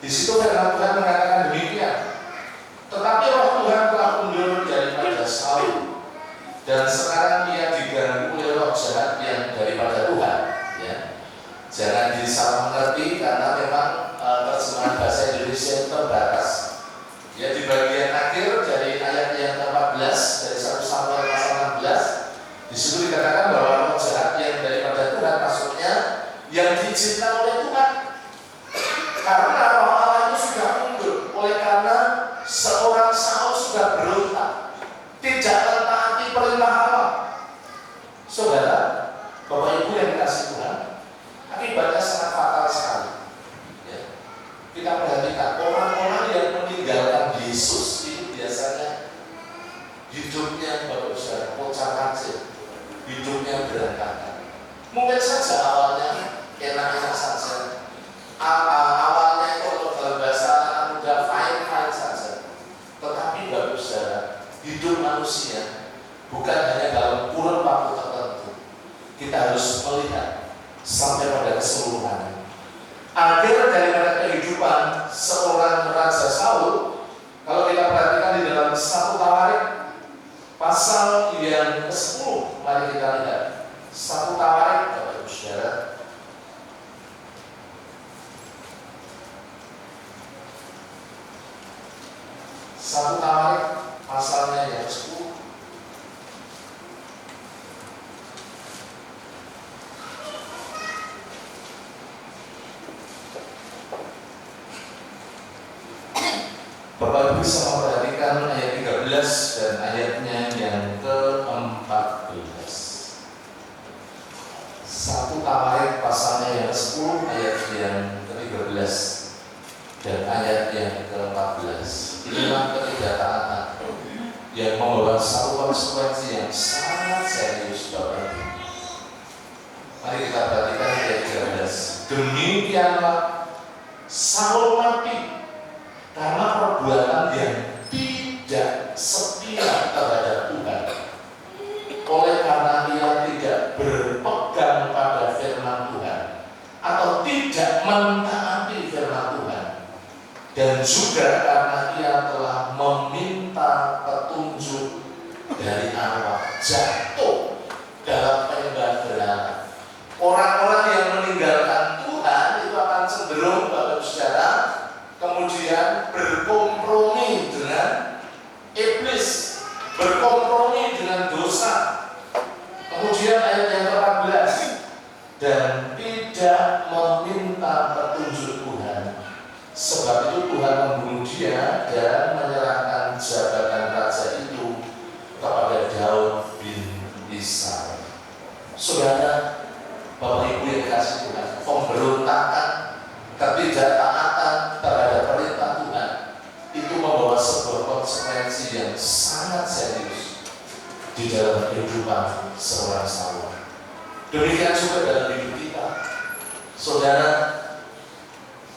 Di situ firman Tuhan mengatakan demikian. Tetapi roh Tuhan telah mundur daripada Saul, dan sekarang ia diganggu oleh roh jahat yang daripada Tuhan. Ya. Jangan disalah mengerti karena memang terjemahan bahasa Indonesia itu terbatas. Ya, di bagian akhir dari ayat yang ke-14 dari 1 Samuel pasal 16, di situ dikatakan bahwa roh jahat yang daripada Tuhan, maksudnya yang diizinkan oleh Tuhan. Karena roh Allah itu sudah mundur, oleh karena seorang Saul sudah berontak, tidak mentaati perintah Allah. Saudara, Bapak Ibu yang dikasihi Tuhan, akibatnya sangat fatal sekali. Ya. Kita perhatikan orang-orang yang meninggalkan Yesus itu biasanya hidupnya Bapak Ibu Saudara kocak-kacir, hidupnya berantakan. Mungkin saja awalnya enak-enak saja. Awalnya itu untuk dalam bahasa muda fine-fine saja. Tetapi Bapak Ibu Saudara, hidup manusia bukan hanya dalam kurun waktu tertentu. Kita harus melihat sampai pada keseluruhan. Akhir daripada kehidupan seorang Raja Saul, kalau kita perhatikan di dalam 1 Tawarik pasal yang ke-10, mari kita lihat 1 Tawarik, Bapak Ibu Saudara. 1 Tawarik pasalnya yang 10. Bapak Ibu bisa memperhatikan ayat 13 dan ayatnya yang ke-14. 1 Tawarik pasalnya yang ke-10 ayat yang ke-13 dan ayat yang ke-14. Inilah ketidaktaatan yang membawa satu konsekuensi yang sangat serius, Bapak Ibu. Mari kita perhatikan ayat 13. Demikianlah Saul mati karena perbuatan yang tidak setia terhadap Tuhan. Oleh karena ia tidak berpegang pada firman Tuhan atau tidak mentaati firman Tuhan, dan juga karena ia telah meminta petunjuk dari Allah, jatuh dalam penyembahan berhala. Orang-orang yang meninggalkan Tuhan itu akan cenderung, Bapak Saudara, kemudian berkompromi dengan iblis, berkompromi dengan dosa. Kemudian ayat yang ke-14, dan tidak meminta petunjuk Tuhan, sebab itu Tuhan membunuh dia dan menyerahkan jabatan raja itu kepada Daud bin Isai. Saudara, Bapak Ibu yang kasih Tuhan, pemberontakan, ketidaktaatan terhadap perintah Tuhan itu membawa sebuah konsekuensi yang sangat serius di dalam kehidupan seorang Saul. Demikian juga dalam hidup kita. Saudara,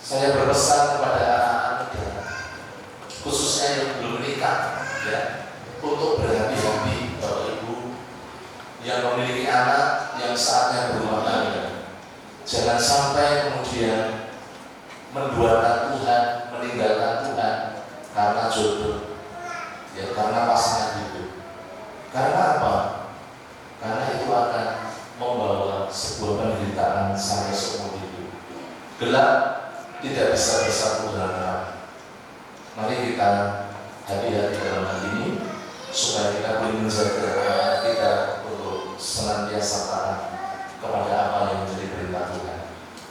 saya berpesan kepada anak-anak muda, khususnya yang belum menikah, ya, untuk berhati-hati, Bapak Ibu yang memiliki anak yang saatnya berumah tangga. Jangan sampai kemudian menduakan Tuhan, meninggalkan Tuhan karena jodoh, ya, karena pasangan hidup. Karena apa? Karena itu akan membawa sebuah penderitaan sampai seumur hidup. Gelap tidak bisa bersatu dengan terang. Mari kita hati-hati dalam hal ini supaya kita boleh menjaga anak kita untuk senantiasa taat kepada apa yang menjadi perintah Tuhan.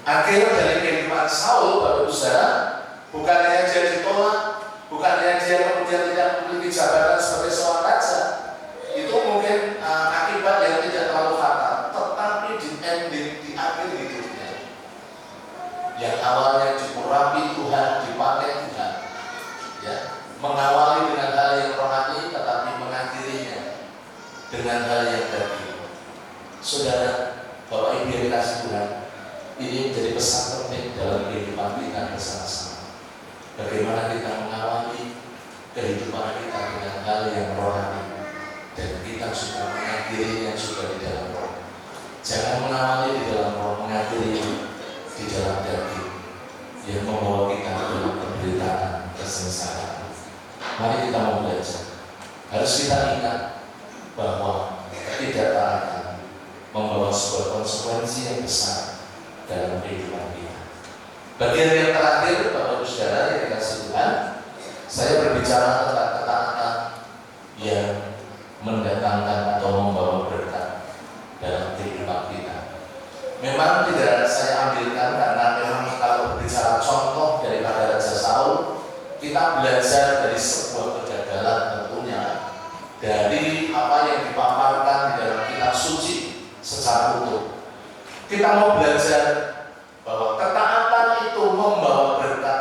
Akhir dari kehidupan Saul, Bapak Saudara, bukan hanya dia ditolak, bukan hanya dia kemudian tidak memiliki jabatan sebagai seorang raja. Itu mungkin akibat yang tidak terlalu fatal, tetapi di ending, di akhir hidupnya, yang awalnya diurapi Tuhan, dipakai Tuhan, ya, mengawali dengan hal yang rohani, tetapi mengakhirinya dengan hal yang daging. Saudara, Bapak Ibu yang dikasihi Tuhan, ini menjadi pesan penting dalam kehidupan kita bersama-sama. Bagaimana kita mengawali kehidupan kita dengan hal yang rohani, dan kita juga mengakhirinya juga di dalam roh. Jangan mengawali di dalam roh, mengakhiri di dalam daging yang membawa kita ke dalam penderitaan, kesengsaraan. Mari kita mau belajar. Harus kita ingat bahwa ketidaktaatan membawa sebuah konsekuensi yang besar dalam kehidupan kita. Bagian yang terakhir, Bapak Ibu Saudara yang dikasihi Tuhan, saya berbicara tentang ketaatan yang mendatangkan atau membawa berkat dalam kehidupan kita. Memang tidak saya ambilkan karena memang kalau berbicara contoh daripada Raja Saul, kita belajar dari sebuah kegagalan tentunya, dari apa yang dipaparkan di dalam kitab suci secara utuh. Kita mau belajar bahwa ketaatan itu membawa berkat,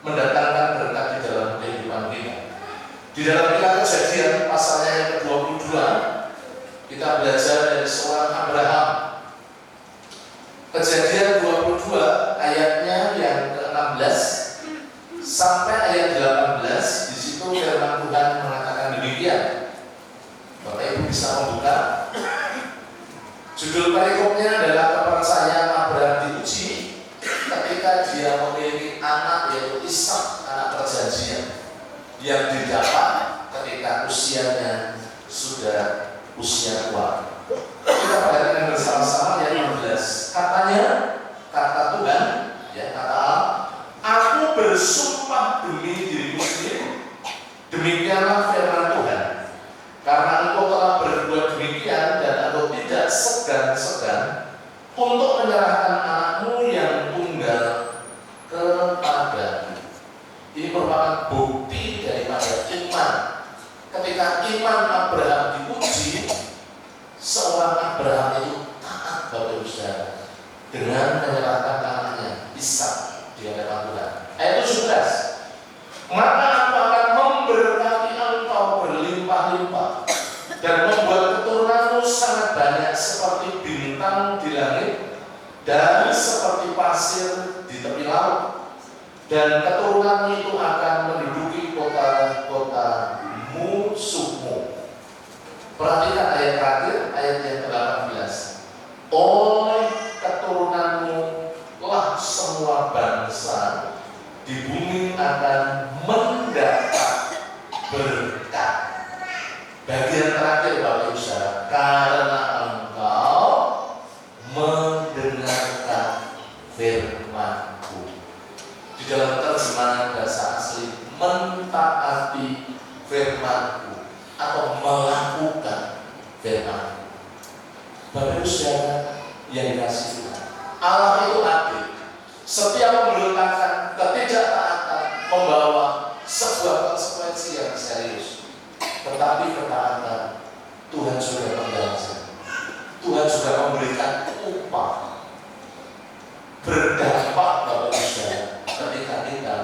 mendatangkan berkat di dalam kehidupan kita. Di dalam kitab Kejadian pasalnya yang ke-22, kita belajar dari seorang Abraham. Kejadian 22 ayatnya yang ke-16 sampai ayat 18, di situ firman Tuhan mengatakan demikian. Bapak Ibu bisa membuka. Judul perikopnya adalah kepercayaan Abraham diuji ketika dia memiliki anak, yaitu Ishak, anak perjanjian, yang didapat ketika usianya sudah usia tua. Kita perhatikan bersama-sama ayat 16. Katanya, kata Tuhan, ya, kata Allah, aku bersumpah demi diriku sendiri, demikianlah firman Tuhan, karena engkau telah berbuat demikian dan engkau tidak segan-segan untuk menyerahkan anakmu yang tunggal kepadaku. Ini merupakan bukti daripada iman. Ketika iman Abraham diuji, seorang Abraham itu taat, Bapak Ibu Saudara, dengan menyerahkan anaknya Ishak di hadapan Tuhan. Ayat 17, maka aku akan memberkati engkau berlimpah-limpah dan membuat keturunanmu sangat banyak seperti bintang di langit dan seperti pasir pasir di tepi laut, dan keturunanmu itu akan menduduki kota-kota musuhmu. Perhatikan ayat terakhir, ayat yang ke-18. Oleh keturunanmu lah semua bangsa di bumi akan mendapat berkat. Bagian terakhir Bapak Ibu Saudara, karena engkau mendengarkan firman-Ku. Di dalam terjemahan bahasa asli, mentaati firman-Ku atau melakukan firman-Ku. Bapak Ibu Saudara yang dikasihi Tuhan, Allah itu adil. Setiap pemberontakan, ketidaktaatan membawa sebuah konsekuensi yang serius. Tetapi ketaatan Tuhan sudah membaca, Tuhan sudah memberikan upah berdampak Bapak Ibu Saudara ketika kita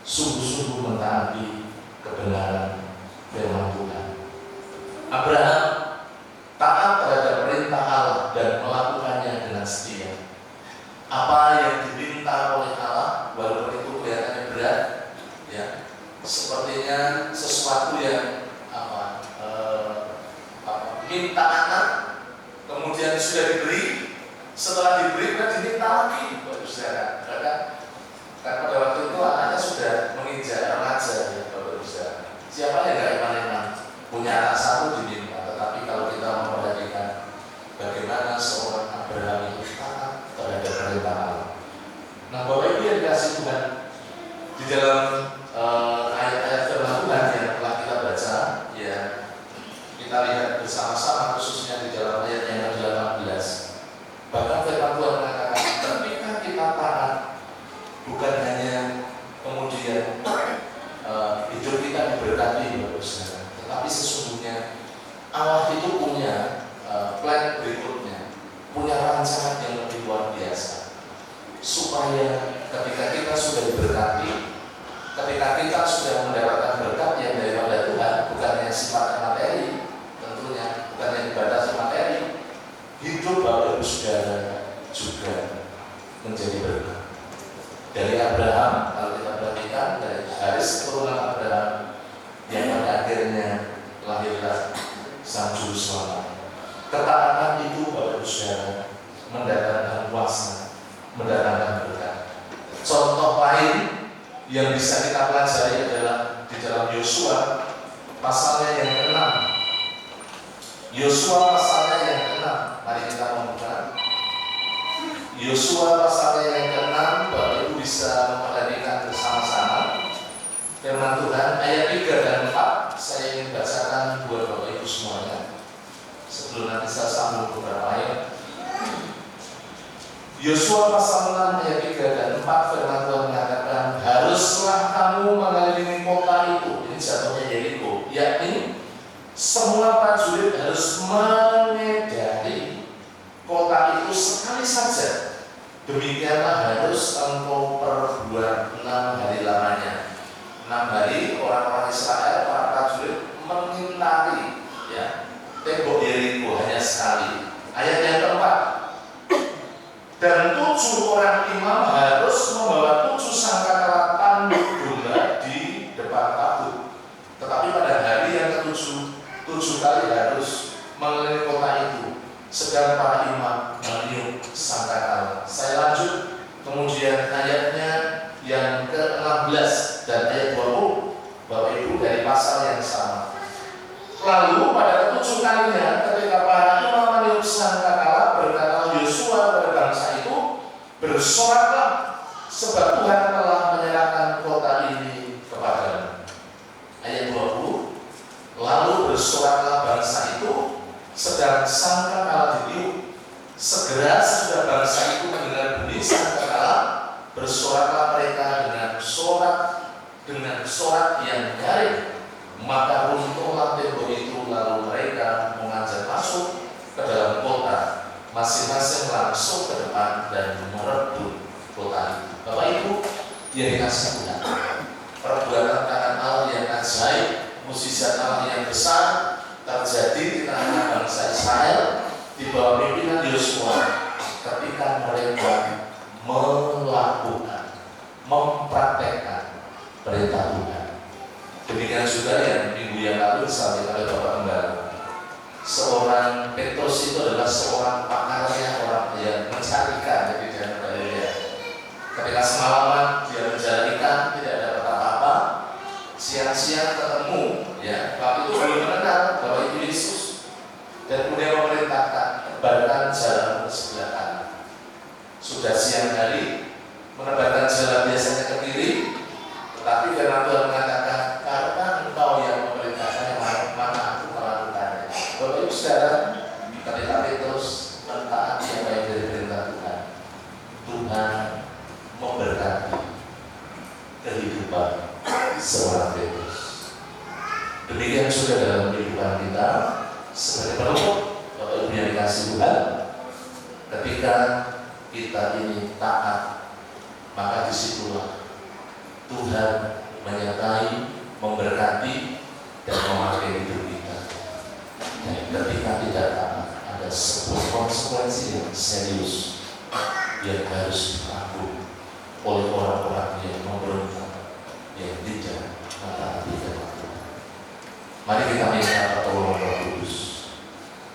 sungguh-sungguh mentaati kebenaran firman Tuhan. Abraham taat terhadap perintah Allah dan melakukannya dengan setia. Apa yang diminta oleh Allah, walaupun itu kelihatannya berat, ya, sepertinya sesuatu yang minta anak, kemudian sudah diberi, setelah diberi kan diminta lagi, Bapak Saudara. Karena pada waktu itu anaknya sudah menginjak remaja, ya Bapak Saudara. Siapa yang nggak iman-iman punya anak satu diminta, tetapi kalau kita memperhatikan bagaimana seorang Abraham itu taat terhadap perintah Allah. Nah, Bapak Ibu yang dikasihi Tuhan, di dalam ayat-ayat firman Tuhan yang telah kita baca, ya, kita lihat bersama-sama khususnya di dalam ayat yang ke-18. Bahkan firman Tuhan mengatakan, ketika kita taat, bukan hanya kemudian hidup kita diberkati, Bapak Saudara, tetapi sesungguhnya Allah itu punya plan berikutnya, punya rancangan yang lebih luar biasa, supaya ketika kita sudah diberkati, ketika kita sudah mendapatkan berkat yang daripada Tuhan, bukan hanya sifatnya materi, tentunya bukan yang dibatasi materi, hidup Bapak Ibu Saudara juga menjadi berkat. Dari Abraham, kalau kita perhatikan, dari garis keturunan Abraham yang pada akhirnya lahirlah Sang Juru Selamat. Ketaatan itu Bapak Ibu Saudara mendatangkan kuasa, mendatangkan berkat. Contoh lain yang bisa kita pelajari adalah di dalam Yosua pasalnya yang ke-6. Yosua pasalnya yang ke-6. Mari kita membuka Yosua pasalnya yang ke-6. Bapak Ibu bisa memperhatikan bersama-sama firman Tuhan ayat 3 dan 4. Saya ingin bacakan buat Bapak Ibu semuanya sebelum nanti saya sambung beberapa ayat. Yosua pasal 6 ayat 3 dan 4, firman Tuhan mengatakan, haruslah kamu mengelilingi kota itu, ini jatuhnya Yeriko, yakni semua prajurit harus mengedari kota itu sekali saja. Demikianlah harus engkau perbuat 6 hari lamanya. 6 hari orang-orang Israel, para prajurit mengintari, ya, tembok Yeriko hanya sekali. Ayat yang keempat, dan 7 orang imam harus membawa 7 sangkakala tanduk domba di depan tabut. Tetapi pada hari yang ke-7, 7 kali harus mengelilingi kota itu, sedang para imam meniup sangkakala. Saya lanjut, kemudian ayatnya yang ke-16 dan ayat 20, Bapak Ibu dari pasal yang sama. Lalu pada ke-7 kalinya, ketika para imam meniup sangkakala, berkata Yosua pada bangsa itu, bersoraklah, sebab Tuhan telah menyerahkan kota ini kepadamu. Ayat 20, lalu bersoraklah bangsa itu, sedang sangkakala ditiup. Segera sesudah bangsa itu mendengar bunyi sangkakala, bersoraklah mereka dengan sorak yang nyaring. Maka runtuhlah tembok itu, lalu mereka mengajak masuk ke dalam kota, masing-masing langsung ke depan dan merebut kota itu. Bapak Ibu yang dikasihi Tuhan, perbuatan tangan Allah yang ajaib, mukjizat Allah yang besar terjadi di tengah bangsa Israel di bawah pimpinan Yosua ketika mereka mempraktekkan perintah Tuhan. Demikian juga yang minggu yang lalu disampaikan oleh Bapak Gembala. Seorang Petrus itu adalah seorang pakarnya, orang yang mencari ikan di Danau Galilea. Ketika semalaman dia mencari ikan, tidak dapat apa-apa. Siang-siang ketemu, ya, tapi itu belum mengenal bahwa itu Yesus. Dan kemudian memerintahkan menebarkan jalan ke sebelah kanan. Sudah siang hari, menebarkan jalan biasanya ke kiri, tetapi firman Tuhan mengatakan, karena engkau yang memerintahkannya, maka aku melakukannya. Bapak Ibu Saudara, ketika Petrus mentaati apa yang dari perintah Tuhan, Tuhan memberkati kehidupan seorang Petrus. Demikian sudah dalam kehidupan kita sebagai penutup, Bapak Ibu yang dikasihi Tuhan, ketika kita ini taat, maka disitulah Tuhan menyertai, memberkati, dan memakai hidup kita. Dan ketika tidak taat, ada sebuah konsekuensi yang serius yang harus ditanggung oleh orang-orang yang memberontak, yang tidak mentaati firman Tuhan. Mari kita minta pertolongan Roh Kudus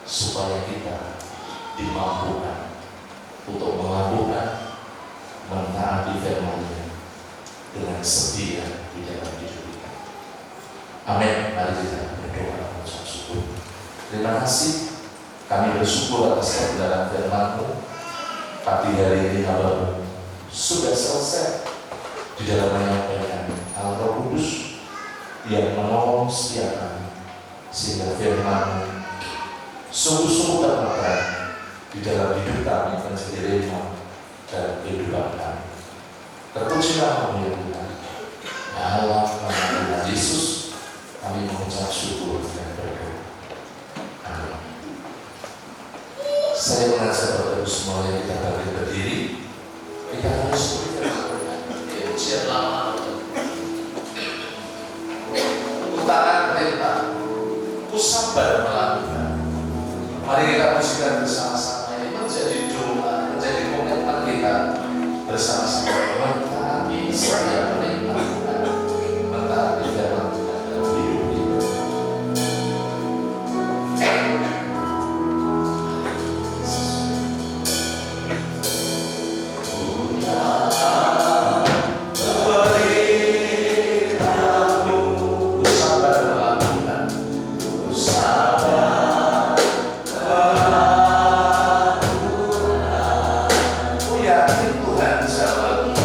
supaya kita dimampukan untuk melakukan mentaati firman-Nya dengan setia di dalam hidup kita. Amin. Mari kita berdoa mengucap syukur. Terima kasih, kami bersyukur atas kebenaran firman-Mu. Pagi hari ini hamba-Mu sudah selesai di dalam menyampaikan hal Roh Kudus yang menolong setiap kami, sehingga firman-Mu sungguh-sungguh termakan di dalam hidup kami menjadi rema dan kehidupan kami. Terpujilah Kamu ya Tuhan, ya Allah, nama Tuhan Yesus, kami mengucap syukur dan berdoa. Amin. Saya mengajak Bapak Ibu semua yang kita bangkit berdiri, kita harus berikan ujian lama. Utakan perintah, ku sabar melakukan. Mari kita pujikan bersama-sama, ini menjadi doa, menjadi komitmen kita bersama-sama mentaati setiap perintah Tuhan, mentaati firman Tuhan dalam hidup kita. Tuhan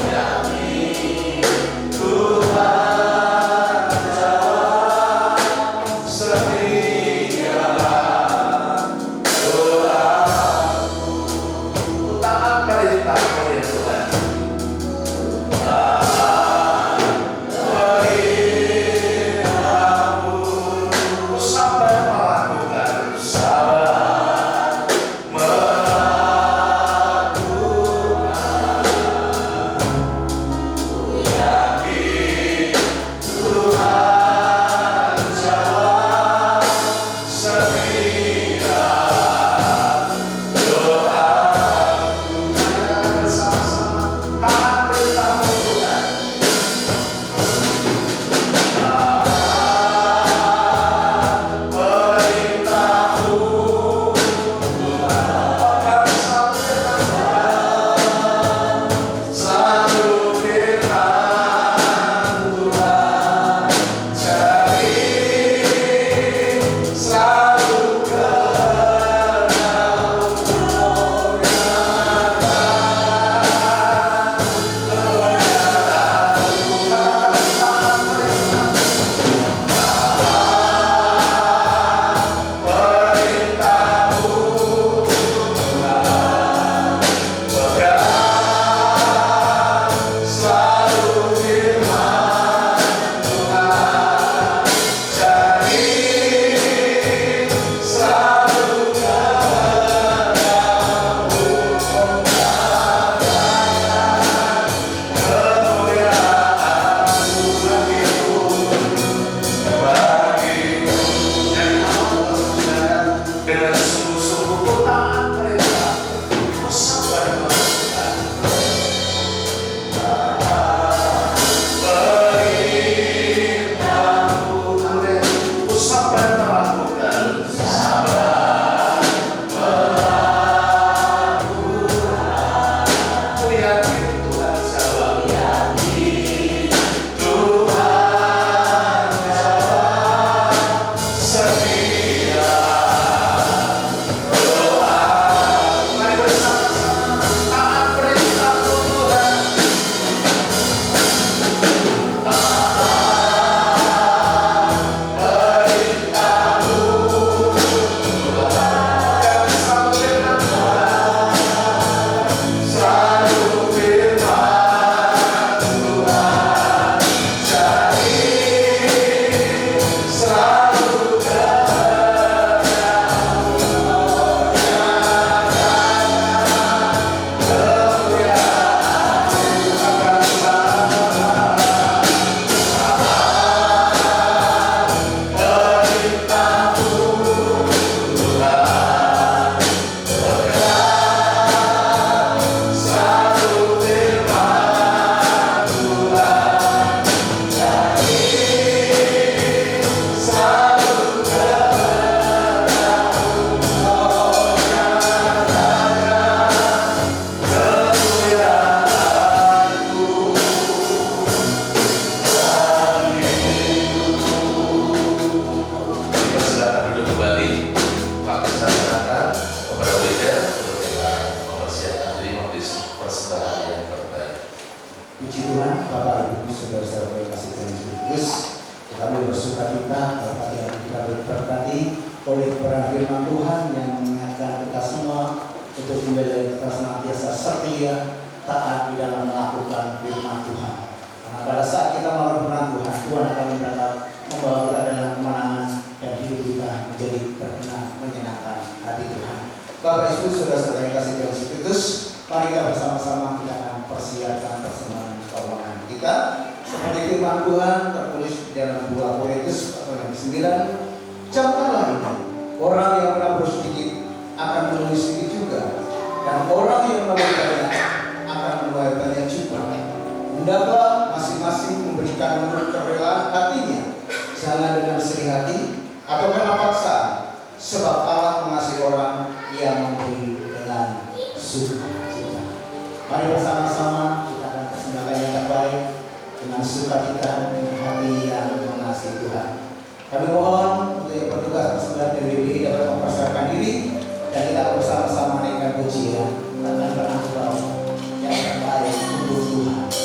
oleh para firman Tuhan yang mengingatkan kita semua untuk menjadi kita senantiasa setia, taat di dalam melakukan firman Tuhan. Karena pada saat kita melakukan Tuhan, Tuhan akan membawa kita dalam kemenangan dan hidup kita menjadi berkenan menyenangkan hati Tuhan. Bapak Ibu saudara-saudara yang kasih Tuhan Yesus, mari kita bersama-sama kita akan persiapkan persembahan keuangan kita. Seperti firman Tuhan tertulis di dalam 2 Korintus pasal 9, camkanlah ini, orang yang menabur sedikit akan menuai sedikit juga, dan orang yang menabur banyak akan menuai banyak juga. Hendaklah masing-masing memberikan menurut kerelaan hatinya, jangan dengan sedih hati atau karena paksaan, sebab Allah mengasihi orang yang memberi dengan sukacita. Mari bersama-sama kita akan persembahkan yang terbaik dengan sukacita dengan hati yang mengasihi Tuhan. Kami mohon untuk yang bertugas persembahan PBB dapat mempersiapkan diri dan kita bersama-sama naikkan pujian akan berangkat yang terbaik untuk Tuhan. Yang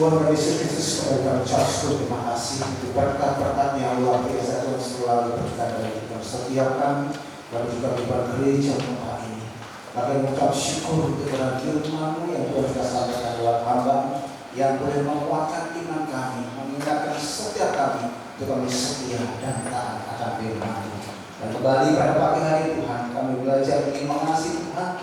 Tuhan kami Yesus Kristus, kami ucap syukur, terima kasih untuk berkat-berkat yang luar biasa Tuhan selalu berkat dalam hidup setiap kami, dan juga di gereja tempat ini. Kami mengucap syukur untuk firman-Mu yang Tuhan sudah sampaikan lewat hamba, yang boleh menguatkan iman kami, mengingatkan setiap kami untuk kami setia dan taat akan firman-Mu. Dan kembali pada pagi hari Tuhan, kami belajar ingin mengasihi Tuhan,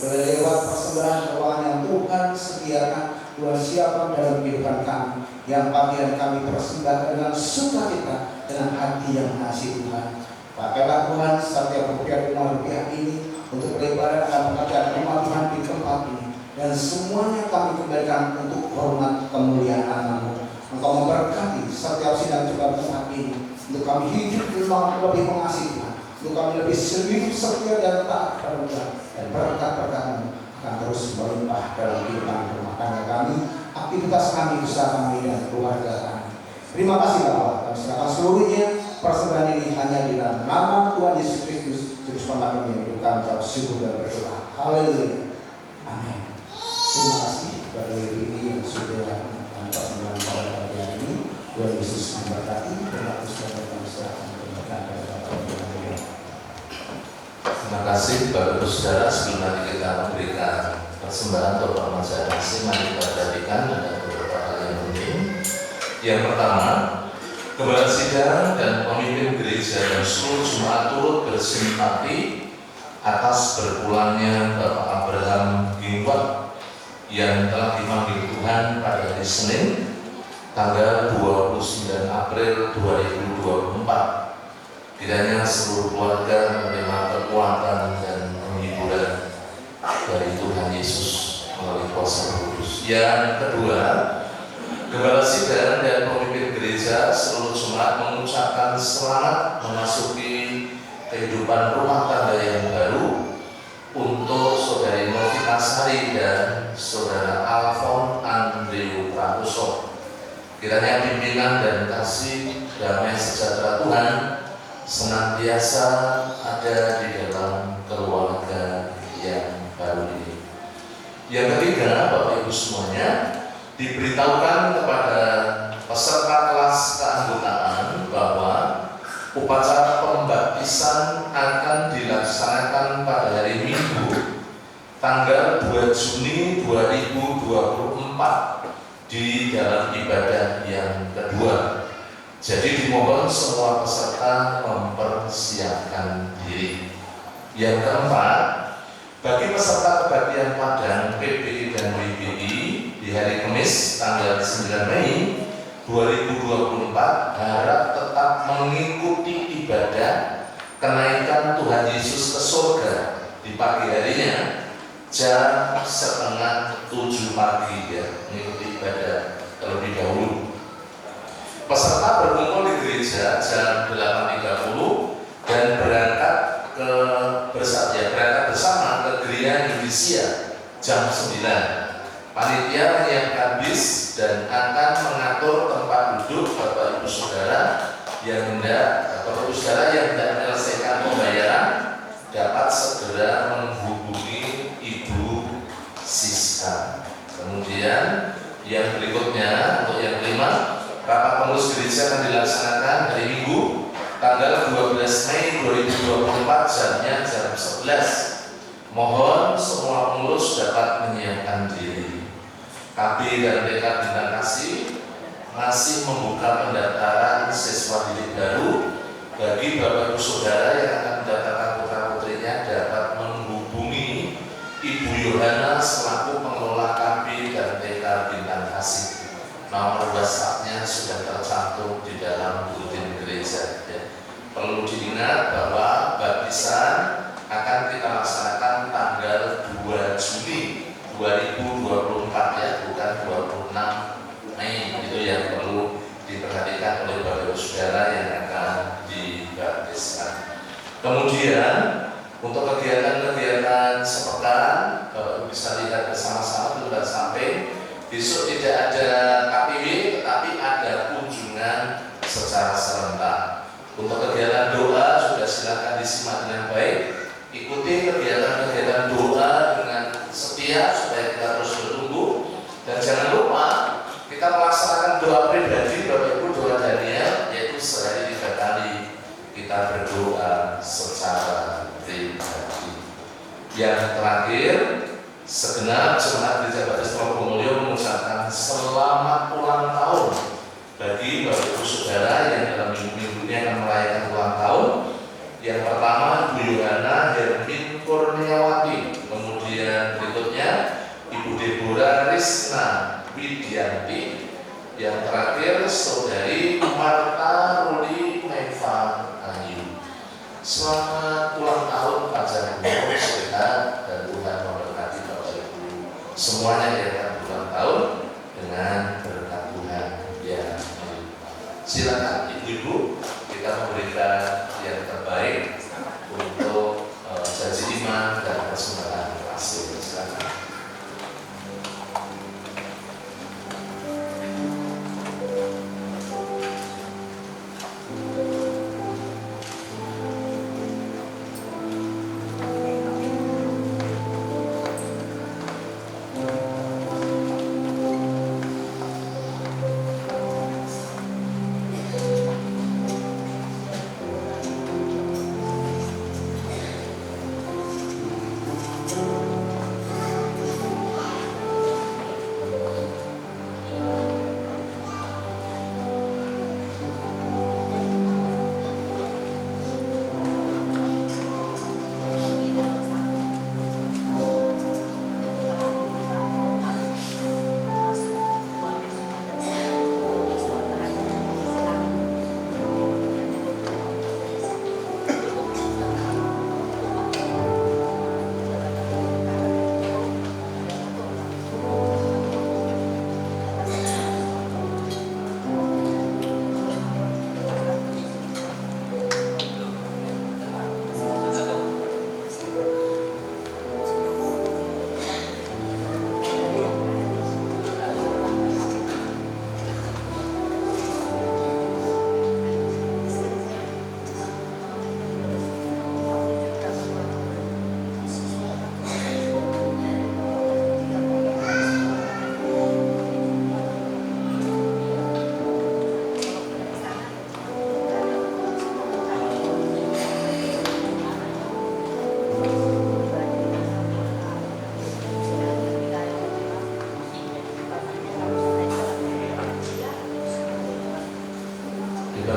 lewat persembahan keuangan yang Tuhan sediakan, Tuhan siapkan dalam kehidupan kami, yang pagi hari kami persembahkan dengan sukacita, dengan hati yang mengasihi Tuhan. Pakailah Tuhan setiap rupiah ini untuk pelebaran dan pekerjaan rumah Tuhan di tempat ini, dan semuanya kami kembalikan untuk hormat kemuliaan nama-Mu. Engkau memberkati setiap sidang juga tempat ini, untuk kami hidup lebih mengasihi Tuhan, untuk kami lebih serius, setia dan taat kepada Tuhan, dan berkat-berkat-Mu akan terus melimpah dalam kehidupan rumah tangga kami, aktivitas kami, usaha kami, dan keluarga kami. Terima kasih Bapak, kami serahkan seluruhnya persembahan ini hanya di dalam nama Tuhan Yesus Kristus, Juru Selamat kami, yang kami ucap syukur dan berdoa. Haleluya. Amin. Terima kasih kepada ibu ini yang sudah melakukan persembahan pada pagi hari ini. Tuhan Yesus memberkati dan aku sudah berserahkan kepada Bapak. Terima kasih Bapak Ibu Saudara. Sebelum nanti kita memberikan persembahan atau permasalahan masing, mari kita perhatikan ada beberapa hal yang penting. Yang pertama, Gembala Sidang dan pemimpin gereja dan seluruh jemaat turut bersimpati atas berpulangnya Bapak Abraham Gingwat yang telah dipanggil Tuhan pada hari Senin tanggal 29 April 2024. Kiranya seluruh keluarga menerima kekuatan dan penghiburan dari Tuhan Yesus melalui kuasa Roh Kudus. Yang kedua, Gembala Sidang dan pemimpin gereja seluruh jemaat mengucapkan selamat memasuki kehidupan rumah tangga yang baru untuk Saudari Novita Sari dan Saudara Alfon Andrew Prakoso. Kiranya pimpinan dan kasih damai sejahtera Tuhan senantiasa ada di dalam keluarga yang baru ini. Yang ketiga, Bapak Ibu semuanya, diberitahukan kepada peserta kelas keanggotaan bahwa upacara pembaptisan akan dilaksanakan pada hari Minggu tanggal 2 Juni 2024 di dalam ibadah yang kedua. Jadi dimohon semua peserta mempersiapkan diri. Yang keempat, bagi peserta kebaktian Padang PPI dan WBI di hari Kamis tanggal 9 Mei 2024 harap tetap mengikuti ibadah kenaikan Tuhan Yesus ke surga di pagi harinya jam 6:30 pagi, ya, mengikuti ibadah terlebih dahulu. Peserta berkumpul di gereja jam 8.30 dan berangkat bersama ke Gereja Indonesia jam 9. Panitia menyiapkan bis dan akan mengatur tempat duduk Bapak Ibu Saudara yang hendak menyelesaikan pembayaran dapat segera menghubungi Ibu Siska. Kemudian yang berikutnya, untuk yang kelima, rapat pengurus gereja akan dilaksanakan hari Minggu tanggal 12 Mei 2024 jamnya jam 11. Mohon semua pengurus dapat menyiapkan diri. KB dan TK Bintang Kasih masih membuka pendaftaran siswa didik baru. Bagi Bapak Ibu Saudara yang akan mendaftarkan putra-putrinya dapat menghubungi Ibu Yohana selaku pengelola KB dan TK Bintang Kasih. Nomor WhatsApp-nya sudah tercantum di dalam bulletin gereja, ya. Perlu diingat bahwa baptisan akan kita laksanakan tanggal 2 Juni 2024, ya, bukan 26 Mei. Itu yang perlu diperhatikan oleh Bapak Ibu Saudara yang akan dibaptiskan. Kemudian untuk kegiatan-kegiatan sepekan, Bapak Ibu bisa lihat bersama-sama sudah sampai. Besok tidak ada KPW, tetapi ada kunjungan secara serentak. Untuk kegiatan doa sudah silakan disimak dengan baik. Ikuti kegiatan-kegiatan doa dengan setia supaya kita terus bertumbuh. Dan jangan lupa kita doa pribadi Bapak Ibu, doa Daniel, yaitu sehari 3 kali kita berdoa secara pribadi. Yang terakhir, segenap jemaat Gereja Baptis Trogomulyo mengucapkan selamat ulang tahun bagi Bapak Ibu Saudara yang dalam minggu-minggu ini akan merayakan ulang tahun. Yang pertama, Bu Yohana Hermin Kurniawati, kemudian berikutnya Ibu Deborah Risna Widianti, yang terakhir Saudari Marta Ruli Meva Ayu. Selamat ulang tahun, panjang umur, sehat, dan Tuhan memberkati Bapak Ibu semuanya yang akan ulang tahun dengan berkat Tuhan yang melimpah. Silakan Ibu-ibu, kita memberikan yang terbaik untuk janji iman dan persembahan hasil. Silakan.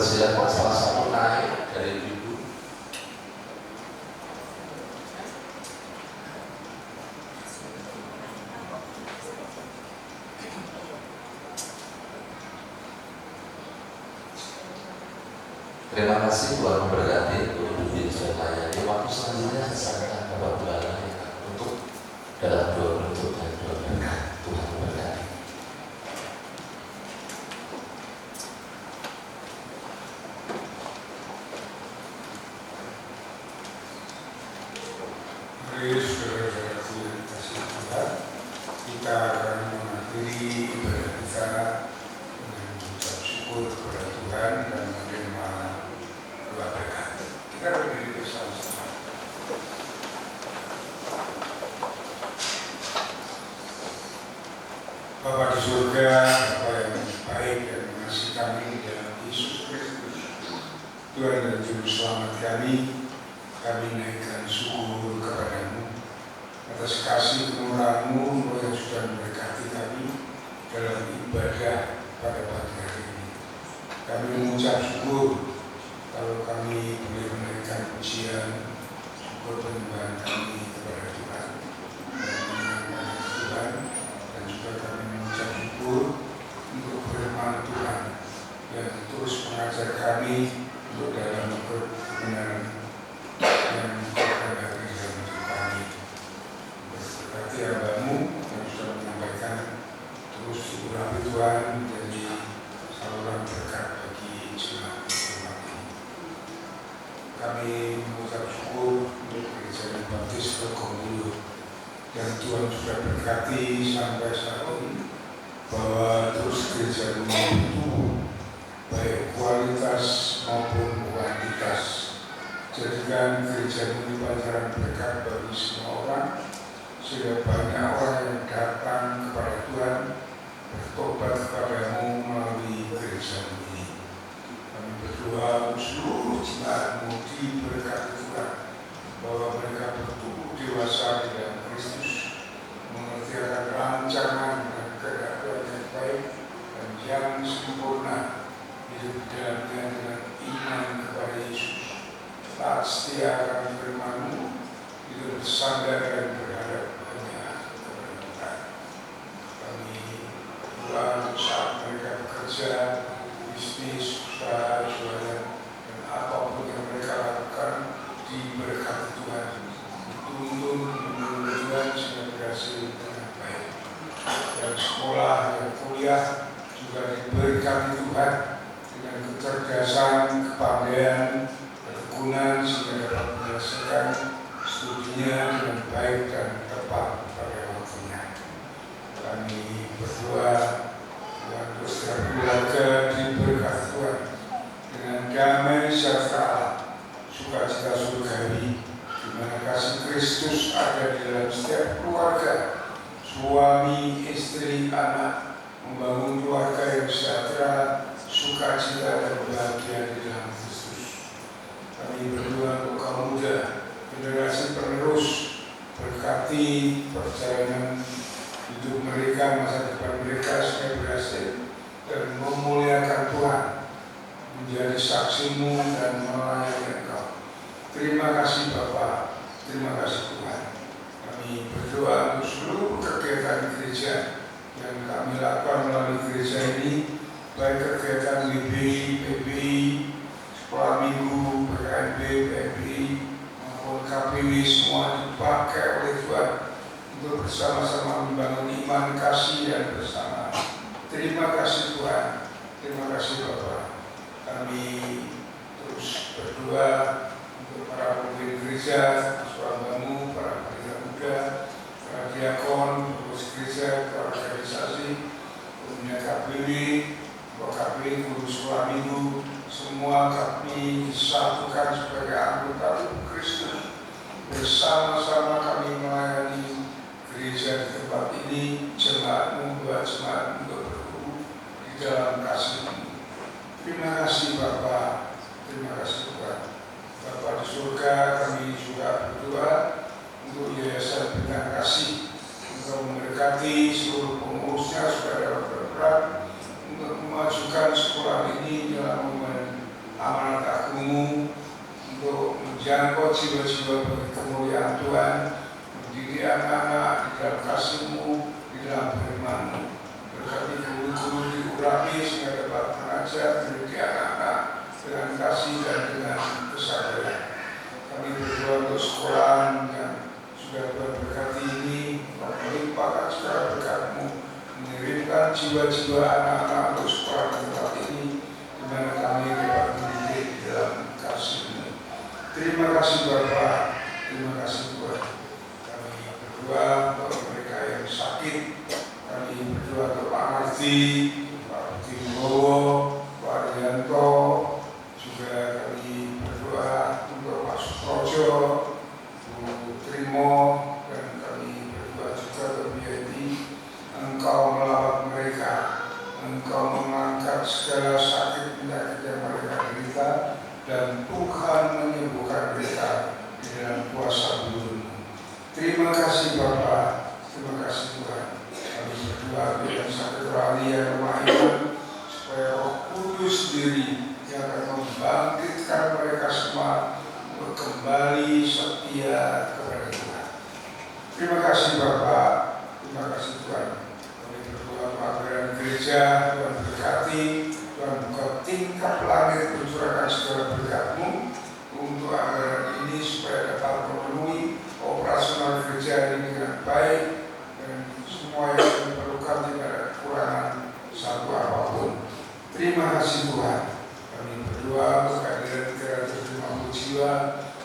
Silakan salah satu naik dari Ibu. Terima kasih Tuhan memberkati untuk diri saya layani. Waktu selanjutnya saya akan Bapak Bala untuk dalam doa bentuk dan doa berkat. Tuhan memberkati. Saudara-saudaraku yang dikasihi Tuhan, kita akan mengakhiri ibadah kita dengan mengucap syukur kepada Tuhan dan menerima doa berkat. Kita berdiri bersama-sama. Bapa di surga, Bapa yang baik dan mengasihi kami dalam Yesus Kristus, Tuhan dan Juru Selamat kami naikkan syukur kepadamu atas kasih kemurahan-Mu yang sudah memberkati kami dalam ibadah pada pagi hari ini. Kami mengucap syukur kalau kami boleh menaikkan pujian, syukur penyembahan kami kepada Tuhan dan Tuhan, dan juga kami mengucap syukur untuk firman Tuhan yang terus mengajar kami untuk dalam kebenaran yang terhadap di dalam hidup kami. Berkati hamba-Mu yang sudah menyampaikan terus diurapi Tuhan menjadi saluran berkat bagi jemaat ini. Kami mengucap syukur untuk Gereja Baptis Trogomulyo yang Tuhan sudah berkati sampai saat ini, bahwa terus gereja itu baik kualitas maupun kuantitas. Jadikan gereja ini pelajaran berkat bagi semua orang, sehingga banyak orang yang datang kepada Tuhan bertobat kepadamu melalui hidup dalamnya dengan iman kepada Yesus. Taat setia akan firman-Mu, itu bersandar dan berharap hanya kepada Tuhan. Kami berdoa untuk saat mereka bekerja, bisnis, usaha, jualan, dan apapun yang mereka lakukan diberkati Tuhan. Dituntun menurut Tuhan sehingga berhasil dengan baik. Dan sekolah dan kuliah juga diberkati Tuhan dengan kecerdasan, kepandaian, ketekunan sehingga dapat menyelesaikan studinya dengan baik dan tepat pada waktunya. Kami berdoa untuk setiap keluarga diberkati Tuhan dengan damai sejahtera, sukacita surgawi, di mana kasih Kristus ada di dalam setiap keluarga, suami, istri, anak, membangun keluarga yang sejahtera, sukacita dan bahagia di dalam Kristus. Kami berdoa untuk kaum muda, generasi penerus, berkati perjalanan hidup mereka, masa depan mereka supaya berhasil dan memuliakan Tuhan, menjadi saksi-Mu dan melayani Engkau. Terima kasih Bapa, terima kasih Tuhan. Kami berdoa untuk seluruh kegiatan gereja yang kami lakukan melalui gereja ini, baik kegiatan WBI, PBI, sekolah minggu, PKNB, PBI, maupun KPW, semua dipakai oleh Tuhan untuk bersama-sama membangun iman, kasih, dan bersama. Terima kasih Tuhan, terima kasih Bapak. Kami terus berdoa untuk para pemimpin gereja, suami-suami, para pendeta muda, para diakon, pengurus gereja, para organisasi, punya KPW, guru sekolah minggu, semua kami disatukan sebagai anggota tubuh Kristus. Bersama-sama kami melayani gereja di tempat ini, jemaat-Mu, buat jemaat untuk berkumpul di dalam kasih-Mu. Terima kasih Bapa, terima kasih Tuhan. Bapa di surga, kami juga berdoa untuk Yayasan Bintang Kasih, untuk memberkati seluruh pengurusnya supaya dapat berperan untuk memajukan sekolah ini dalam amanat Agung-Mu, untuk menjangkau jiwa-jiwa bagi kemuliaan Tuhan, mendidik anak-anak di dalam kasih-Mu, di dalam firman-Mu. Berkati guru-guru diurapi sehingga dapat mengajar, mendidik anak-anak dengan kasih dan dengan kesabaran. Kami berdoa untuk sekolah yang sudah berkati ini, melimpahkan segala berkat-Mu, mengirimkan jiwa-jiwa anak-anak untuk sekolah di tempat ini, di mana kami dapat mendidik di dalam kasih-Mu. Terima kasih Bapa, terima kasih Tuhan. Kami berdoa untuk mereka yang sakit, kami berdoa untuk Pak Marti, Pak Timbowo, Pak Rianto, juga kami berdoa untuk Pak Suprojo, Bu Trimo, dan kami berdoa juga untuk BNI. Engkau melawat mereka, Engkau mengangkat segala sakit penyakit yang mereka derita, dan Tuhan menyembuhkan mereka di dalam kuasa bulan-Mu. Terima kasih Bapa, terima kasih Tuhan. Kami berdoa dengan sakit rohani yang lemah iman, supaya Roh Kudus sendiri yang akan membangkitkan mereka semua untuk kembali setia kepada Tuhan. Terima kasih Bapa, terima kasih Tuhan. Kami berdoa pelayanan gereja, Tuhan berkati, Tuhan buka tingkap langit, mencurahkan segala berkat-Mu untuk anggaran ini supaya dapat memenuhi operasional gereja ini dengan baik, dan semua yang diperlukan tidak ada kekurangan satu apapun. Terima kasih Tuhan. Kami berdoa untuk kehadiran 350 jiwa,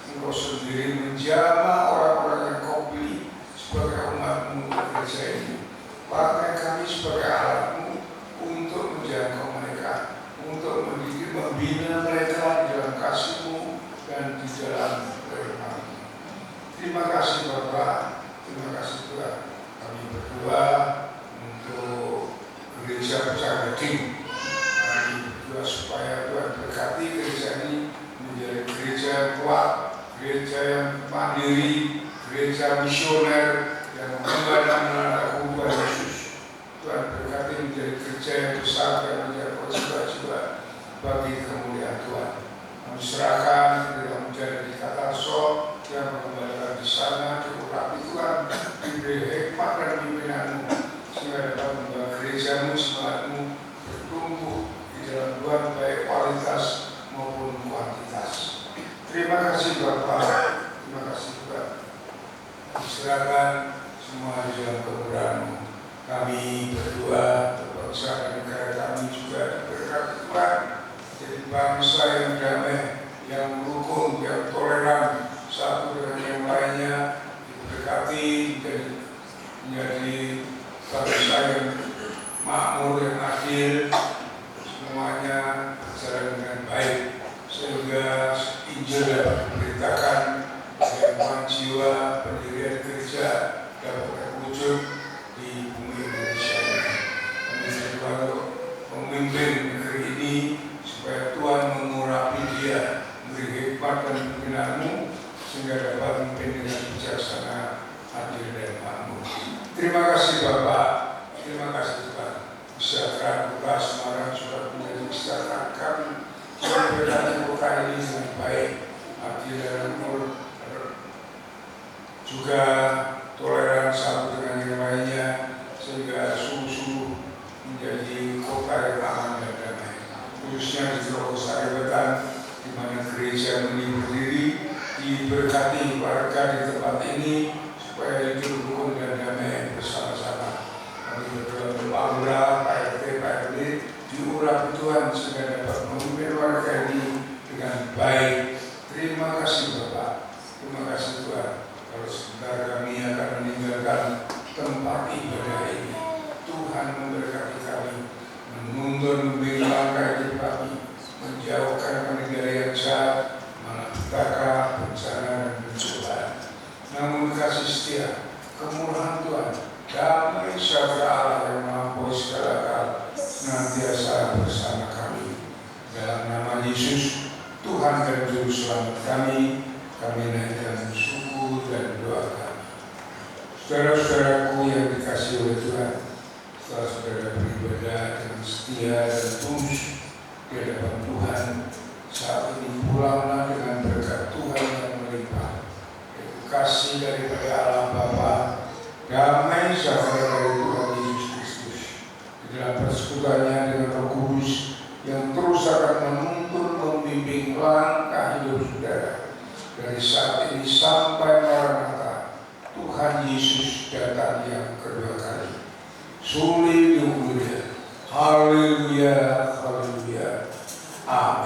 Engkau sendiri menjamah orang-orang yang Kau pilih sebagai umat-Mu untuk gereja ini. Pakai kami sebagai alat-Mu untuk menjangkau mereka, untuk mendidik, membina mereka di dalam kasih-Mu dan di dalam firman-Mu. Terima kasih Bapa, terima kasih Tuhan. Kami berdoa untuk gereja Pecah Gading. Kami berdoa supaya Tuhan berkati gereja ini menjadi gereja yang kuat, gereja yang mandiri, gereja misioner yang mengembangkan anak-anak Tuhan Yesus. Tuhan berkati menjadi gereja yang besar yang menjadi jiwa-jiwa kami serahkan dalam menjadi Katarso yang mengembalikan di sana diurapi Tuhan, diberi hikmat dan pimpinanmu sehingga dapat membawa gerejamu, semangatmu bertumbuh di dalam Tuhan baik kualitas maupun kuantitas. Terima kasih Bapak, terima kasih Tuhan. Silakan semua di dalam kemurahan-Mu. Kami berdoa bangsa dan negara kami juga diberkati Tuhan, jadi bangsa yang damai, yang rukun, yang toleran satu dengan yang lainnya, diberkati menjadi bangsa yang makmur, yang adil, semuanya berjalan dengan baik sehingga Injil dapat diberitakan, gangguan jiwa, pendirian gereja dapat terwujud di bumi Indonesia ini. Kami berdoa untuk memimpin negeri ini supaya Tuhan mengurapi dia, memberi hikmat dan pimpinanmu sehingga dapat memimpin dengan bijaksana, adil dan makmur. Terima kasih Bapak, terima kasih Tuhan. Kesejahteraan Kota Semarang sudah menjadi kesejahteraan kami. Kami berkati kota ini dengan baik, adil dan makmur, juga toleran satu dengan yang lainnya sehingga sungguh-sungguh menjadi kota yang aman dan damai. Khususnya di Telogosari Wetan, di mana gereja ini berdiri, diberkati warga di tempat ini supaya hidup rukun dan damai bersama-sama. Kami berdoa berpamura, Pak RT, Pak RW, diurapi Tuhan sehingga dapat memimpin warga ini dengan baik. Terima kasih Bapak, terima kasih Tuhan. Kalau sebentar kami akan meninggalkan tempat ibadah ini, Tuhan memberkati kami, menuntun membimbing langkah hidup kami, menjauhkan negara yang jahat, malapetaka, bencana dan pencobaan. Namun kasih setia, kemurahan Tuhan, damai sejahtera Allah yang melampaui segala hal senantiasa bersama kami. Dalam nama Yesus, Tuhan dan Juru Selamat kami naikkan syukur dan doa kami. Saudara-saudaraku yang dikasihi oleh Tuhan, setelah saudara beribadah dengan setia dan tulus di hadapan Tuhan, saat ini pulanglah dengan berkat Tuhan yang melimpah, yaitu kasih daripada Allah Bapa, damai sejahtera dari Tuhan Yesus Kristus, di dalam persekutuannya dengan Roh Kudus yang terus akan menuntun membimbing langkah hidup saudara dari saat ini sampai Maranatha, Tuhan Yesus datang yang kedua kali. Suli diulia. Haleluya, haleluya. Amin.